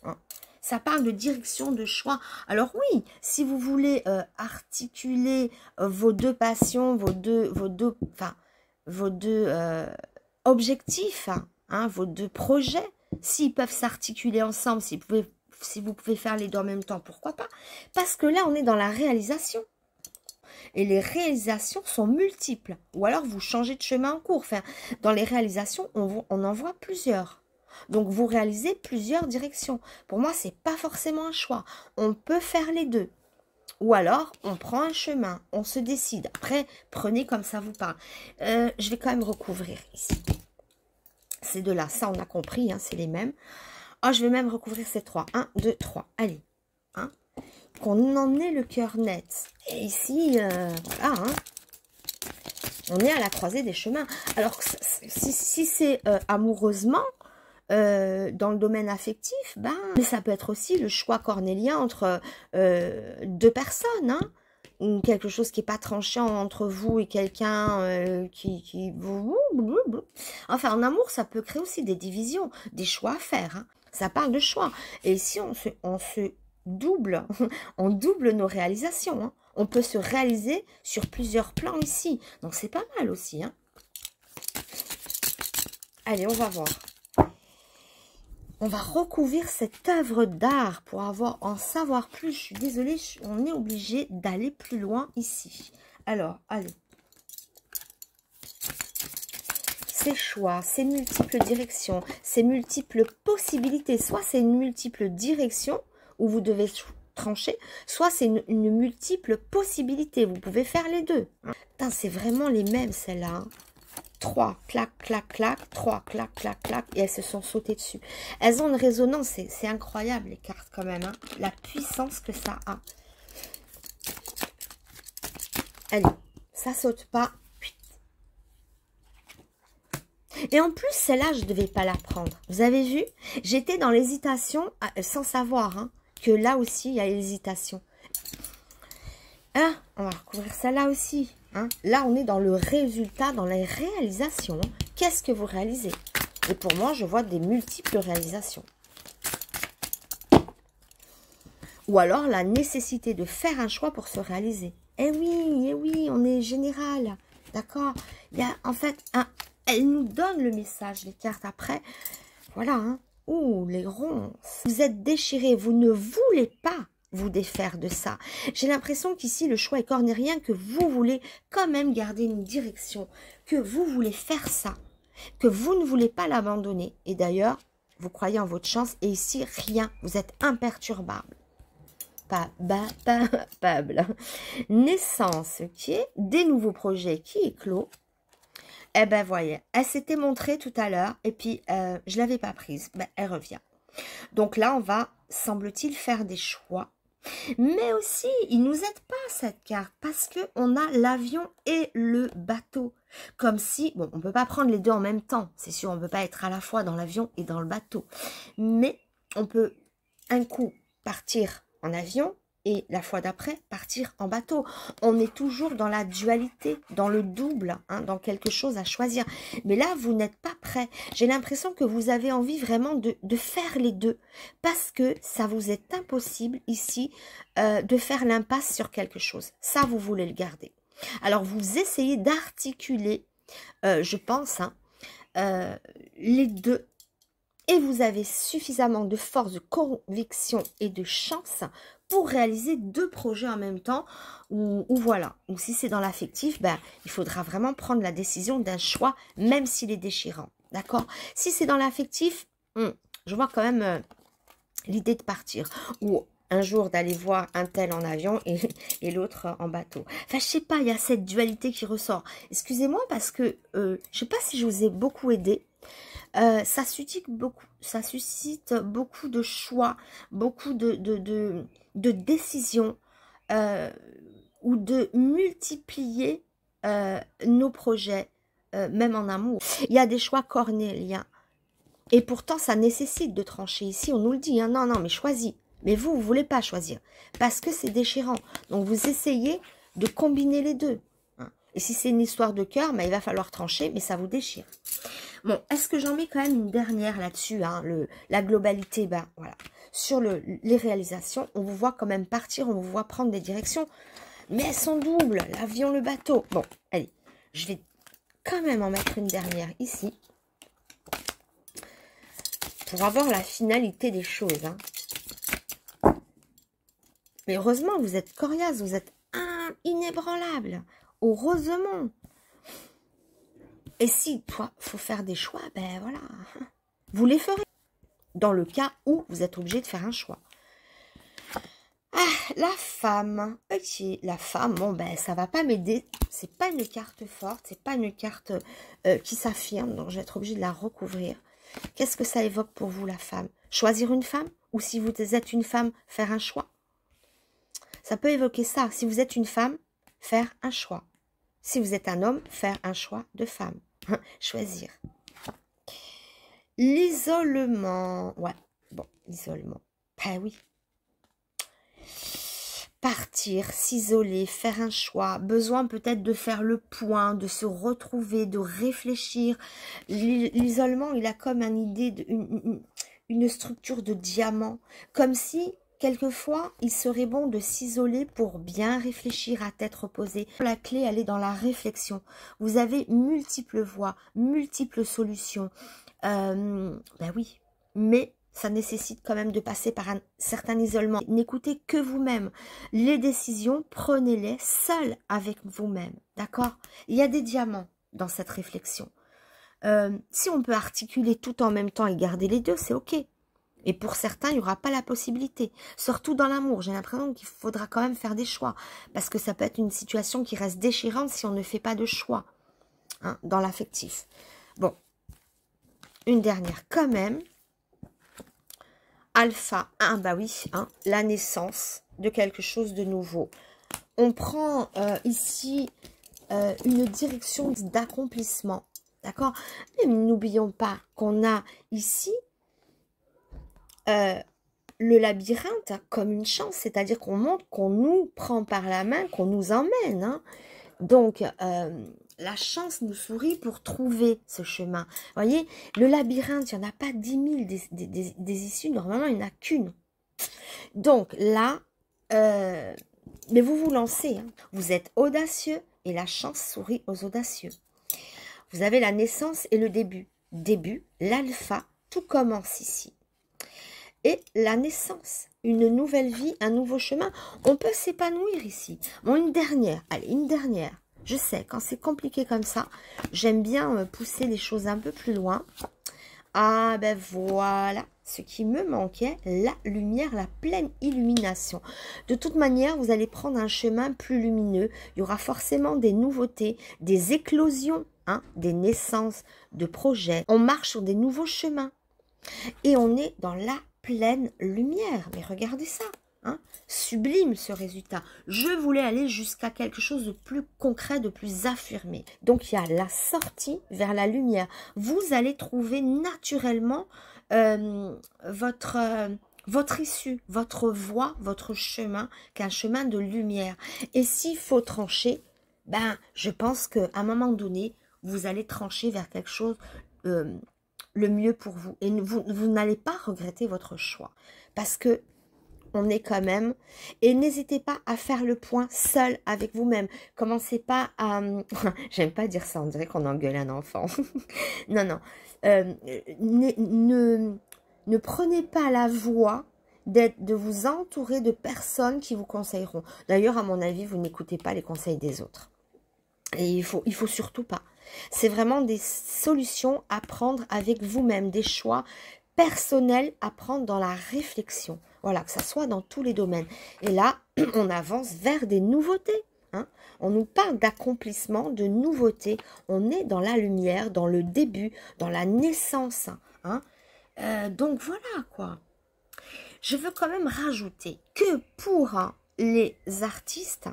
Hein. Ça parle de direction, de choix. Alors oui, si vous voulez articuler vos deux passions, vos deux objectifs, hein, vos deux projets, s'ils peuvent s'articuler ensemble, si vous pouvez faire les deux en même temps, pourquoi pas? Parce que là, on est dans la réalisation. Et les réalisations sont multiples. Ou alors, vous changez de chemin en cours. Enfin, dans les réalisations, on en voit plusieurs. Donc, vous réalisez plusieurs directions. Pour moi, c'est pas forcément un choix. On peut faire les deux. Ou alors, on prend un chemin, on se décide. Après, prenez comme ça vous parle. Je vais quand même recouvrir ici. Ces deux-là, ça, on a compris, hein, c'est les mêmes. Oh, je vais même recouvrir ces 3. 1, 2, 3. Allez. Hein. Qu'on en ait le cœur net. Et ici, voilà. Hein. On est à la croisée des chemins. Alors, si c'est amoureusement, dans le domaine affectif, mais ça peut être aussi le choix cornélien entre deux personnes. Hein. Quelque chose qui n'est pas tranchant entre vous et quelqu'un qui vous... Enfin, en amour, ça peut créer aussi des divisions, des choix à faire. Hein. Ça parle de choix. Et ici, on se double, on double nos réalisations. Hein. On peut se réaliser sur plusieurs plans ici. Donc, c'est pas mal aussi. Hein. Allez, on va voir. On va recouvrir cette œuvre d'art pour en savoir plus. Je suis désolée, on est obligé d'aller plus loin ici. Alors, allez. Ces choix, ces multiples directions, ces multiples possibilités. Soit c'est une multiple direction où vous devez trancher, soit c'est une multiple possibilité. Vous pouvez faire les deux. C'est vraiment les mêmes, celles-là. Hein. 3, clac, clac, clac, 3, clac, clac, clac, et elles se sont sautées dessus. Elles ont une résonance, c'est incroyable les cartes quand même, hein, la puissance que ça a. Allez, ça saute pas. Et en plus, celle-là, je ne devais pas la prendre. Vous avez vu? J'étais dans l'hésitation, sans savoir hein, que là aussi, il y a l'hésitation. Ah, on va recouvrir celle-là aussi. Hein. Là, on est dans le résultat, dans les réalisations. Qu'est-ce que vous réalisez? Et pour moi, je vois des multiples réalisations. Ou alors la nécessité de faire un choix pour se réaliser. Eh oui, on est général. D'accord? Il y a en fait, elle nous donne le message, les cartes après. Voilà, hein. Ouh, les ronces. Vous êtes déchirés, vous ne voulez pas vous défaire de ça. J'ai l'impression qu'ici, le choix est cornérien, que vous voulez quand même garder une direction, que vous voulez faire ça, que vous ne voulez pas l'abandonner. Et d'ailleurs, vous croyez en votre chance et ici, rien. Vous êtes imperturbable. Pas naissance qui est des nouveaux projets qui est clos. Eh ben voyez, elle s'était montrée tout à l'heure et puis je l'avais pas prise. Ben, elle revient. Donc là, on va, semble-t-il, faire des choix. Mais aussi, il nous aide pas cette carte parce que on a l'avion et le bateau. Comme si, bon, on peut pas prendre les deux en même temps. C'est sûr, on peut pas être à la fois dans l'avion et dans le bateau. Mais on peut un coup partir en avion et la fois d'après partir en bateau. On est toujours dans la dualité, dans le double, hein, dans quelque chose à choisir. Mais là, vous n'êtes pas prêt. J'ai l'impression que vous avez envie vraiment de faire les deux parce que ça vous est impossible ici de faire l'impasse sur quelque chose. Ça, vous voulez le garder. Alors, vous essayez d'articuler, je pense, hein, les deux. Et vous avez suffisamment de force, de conviction et de chance pour réaliser deux projets en même temps. Ou voilà. Ou si c'est dans l'affectif, ben, il faudra vraiment prendre la décision d'un choix, même s'il est déchirant. D'accord? Si c'est dans l'affectif, je vois quand même l'idée de partir. Ou un jour d'aller voir un tel en avion et l'autre en bateau. Enfin, je sais pas, il y a cette dualité qui ressort. Excusez-moi parce que je sais pas si je vous ai beaucoup aidé. Ça suscite beaucoup de choix, beaucoup de décisions ou de multiplier nos projets, même en amour. Il y a des choix cornéliens et pourtant ça nécessite de trancher. Ici, on nous le dit, hein, non, mais choisis. Mais vous ne voulez pas choisir parce que c'est déchirant. Donc, vous essayez de combiner les deux. Hein. Et si c'est une histoire de cœur, ben, il va falloir trancher, mais ça vous déchire. Bon, est-ce que j'en mets quand même une dernière là-dessus, hein, la globalité, ben voilà. Sur les réalisations, on vous voit quand même partir, on vous voit prendre des directions, mais elles sont doubles, l'avion, le bateau. Bon, allez, je vais quand même en mettre une dernière ici, pour avoir la finalité des choses. Hein. Mais heureusement, vous êtes coriace, vous êtes inébranlable, heureusement. Et si, toi, il faut faire des choix, ben voilà, vous les ferez. Dans le cas où vous êtes obligé de faire un choix. Ah, la femme. Ok, la femme, bon, ben, ça va pas m'aider. C'est pas une carte forte, c'est pas une carte qui s'affirme, donc je vais être obligée de la recouvrir. Qu'est-ce que ça évoque pour vous, la femme? Choisir une femme? Ou si vous êtes une femme, faire un choix? Ça peut évoquer ça. Si vous êtes une femme, faire un choix. Si vous êtes un homme, faire un choix de femme. Choisir. L'isolement. Ouais, bon, l'isolement. Ben oui. Partir, s'isoler, faire un choix. Besoin peut-être de faire le point, de se retrouver, de réfléchir. L'isolement, il a comme une idée, une structure de diamant. Comme si, quelquefois, il serait bon de s'isoler pour bien réfléchir à tête reposée. La clé, elle est dans la réflexion. Vous avez multiples voies, multiples solutions. Ben oui, mais ça nécessite quand même de passer par un certain isolement. N'écoutez que vous-même. Les décisions, prenez-les seuls avec vous-même. D'accord? Il y a des diamants dans cette réflexion. Si on peut articuler tout en même temps et garder les deux, c'est ok. Et pour certains, il n'y aura pas la possibilité. Surtout dans l'amour, j'ai l'impression qu'il faudra quand même faire des choix. Parce que ça peut être une situation qui reste déchirante si on ne fait pas de choix. Hein, dans l'affectif. Bon. Une dernière quand même. Alpha, bah oui, hein, la naissance de quelque chose de nouveau. On prend ici une direction d'accomplissement, d'accord? Mais n'oublions pas qu'on a ici le labyrinthe comme une chance, c'est-à-dire qu'on montre qu'on nous prend par la main, qu'on nous emmène. Hein. Donc, la chance nous sourit pour trouver ce chemin. Vous voyez, le labyrinthe, il n'y en a pas 10 000 des issues. Normalement, il n'y en a qu'une. Donc là, mais vous vous lancez. Hein. Vous êtes audacieux et la chance sourit aux audacieux. Vous avez la naissance et le début. Début, l'alpha, tout commence ici. Et la naissance, une nouvelle vie, un nouveau chemin. On peut s'épanouir ici. Bon, une dernière. Allez, une dernière. Je sais, quand c'est compliqué comme ça, j'aime bien pousser les choses un peu plus loin. Ah ben voilà, ce qui me manquait, la lumière, la pleine illumination. De toute manière, vous allez prendre un chemin plus lumineux. Il y aura forcément des nouveautés, des éclosions, hein, des naissances de projets. On marche sur des nouveaux chemins. Et on est dans la pleine lumière. Mais regardez ça, hein, sublime ce résultat. Je voulais aller jusqu'à quelque chose de plus concret, de plus affirmé. Donc il y a la sortie vers la lumière. Vous allez trouver naturellement votre issue, votre voie, votre chemin, qu'un chemin de lumière. Et s'il faut trancher, ben je pense qu'à un moment donné, vous allez trancher vers quelque chose le mieux pour vous. Et vous n'allez pas regretter votre choix. Parce que on est quand même... Et n'hésitez pas à faire le point seul avec vous-même. Commencez pas à... J'aime pas dire ça, on dirait qu'on engueule un enfant. Non, non. Ne prenez pas la voie de vous entourer de personnes qui vous conseilleront. D'ailleurs, à mon avis, vous n'écoutez pas les conseils des autres. Et il faut surtout pas. C'est vraiment des solutions à prendre avec vous-même, des choix personnels à prendre dans la réflexion. Voilà, que ça soit dans tous les domaines. Et là, on avance vers des nouveautés. Hein. On nous parle d'accomplissement, de nouveautés. On est dans la lumière, dans le début, dans la naissance. Hein. Donc voilà quoi. Je veux quand même rajouter que pour les artistes,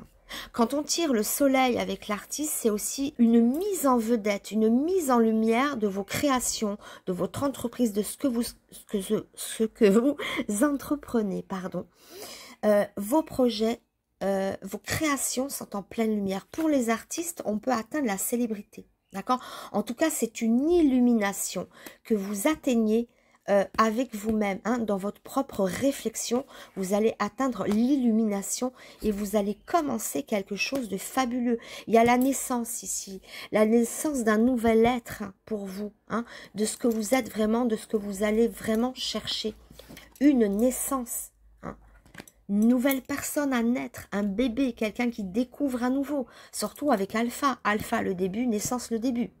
quand on tire le soleil avec l'artiste, c'est aussi une mise en vedette, une mise en lumière de vos créations, de votre entreprise, de ce que vous entreprenez, pardon. Vos projets, vos créations sont en pleine lumière. Pour les artistes, on peut atteindre la célébrité, d'accord? En tout cas, c'est une illumination que vous atteignez avec vous-même, hein, dans votre propre réflexion, vous allez atteindre l'illumination et vous allez commencer quelque chose de fabuleux. Il y a la naissance ici, la naissance d'un nouvel être pour vous, hein, de ce que vous êtes vraiment, de ce que vous allez vraiment chercher. Une naissance, hein, une nouvelle personne à naître, un bébé, quelqu'un qui découvre à nouveau, surtout avec Alpha. Alpha le début, naissance le début.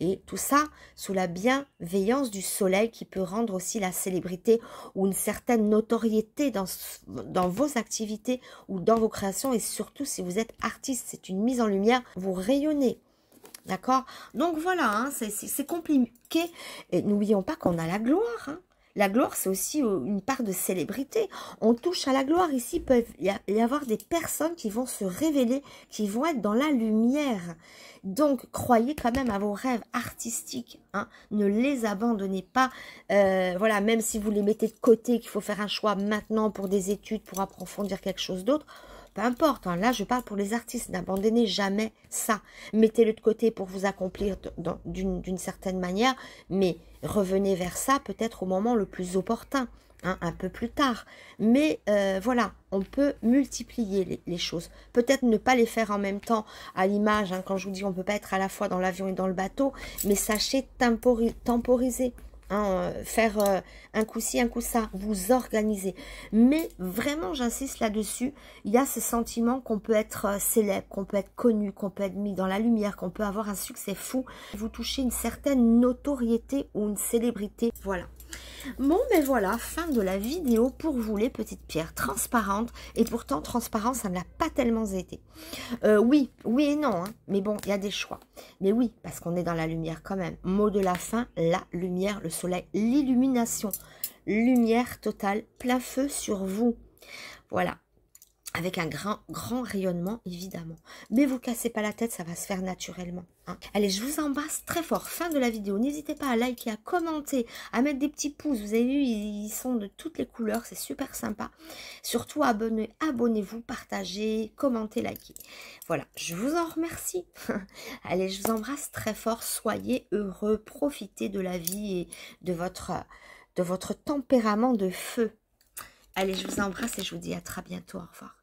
Et tout ça sous la bienveillance du soleil qui peut rendre aussi la célébrité ou une certaine notoriété dans vos activités ou dans vos créations. Et surtout si vous êtes artiste, c'est une mise en lumière, vous rayonnez. D'accord? Donc voilà, hein, c'est compliqué. Et n'oublions pas qu'on a la gloire. Hein. La gloire, c'est aussi une part de célébrité. On touche à la gloire. Ici, il peut y avoir des personnes qui vont se révéler, qui vont être dans la lumière. Donc, croyez quand même à vos rêves artistiques. Hein. Ne les abandonnez pas. Voilà, même si vous les mettez de côté, qu'il faut faire un choix maintenant pour des études, pour approfondir quelque chose d'autre. Peu importe, hein. Là je parle pour les artistes, n'abandonnez jamais ça. Mettez-le de côté pour vous accomplir d'une certaine manière, mais revenez vers ça peut-être au moment le plus opportun, hein, un peu plus tard. Mais voilà, on peut multiplier les choses. Peut-être ne pas les faire en même temps à l'image, hein, quand je vous dis on ne peut pas être à la fois dans l'avion et dans le bateau, mais sachez temporiser. Hein, faire un coup ci, un coup ça, vous organiser. Mais vraiment, j'insiste là-dessus, il y a ce sentiment qu'on peut être célèbre, qu'on peut être connu, qu'on peut être mis dans la lumière, qu'on peut avoir un succès fou. Vous touchez une certaine notoriété ou une célébrité. Voilà. Bon, mais voilà, fin de la vidéo pour vous, les petites pierres transparentes. Et pourtant, transparent, ça ne l'a pas tellement été. Oui et non, hein, mais bon, il y a des choix. Mais oui, parce qu'on est dans la lumière quand même. Mot de la fin, la lumière, le soleil, l'illumination. Lumière totale, plein feu sur vous. Voilà. avec un grand rayonnement, évidemment. Mais vous cassez pas la tête, ça va se faire naturellement. Hein. Allez, je vous embrasse très fort. Fin de la vidéo. N'hésitez pas à liker, à commenter, à mettre des petits pouces. Vous avez vu, ils sont de toutes les couleurs. C'est super sympa. Surtout, abonnez-vous, partagez, commentez, likez. Voilà, je vous en remercie. Allez, je vous embrasse très fort. Soyez heureux. Profitez de la vie et de votre tempérament de feu. Allez, je vous embrasse et je vous dis à très bientôt. Au revoir.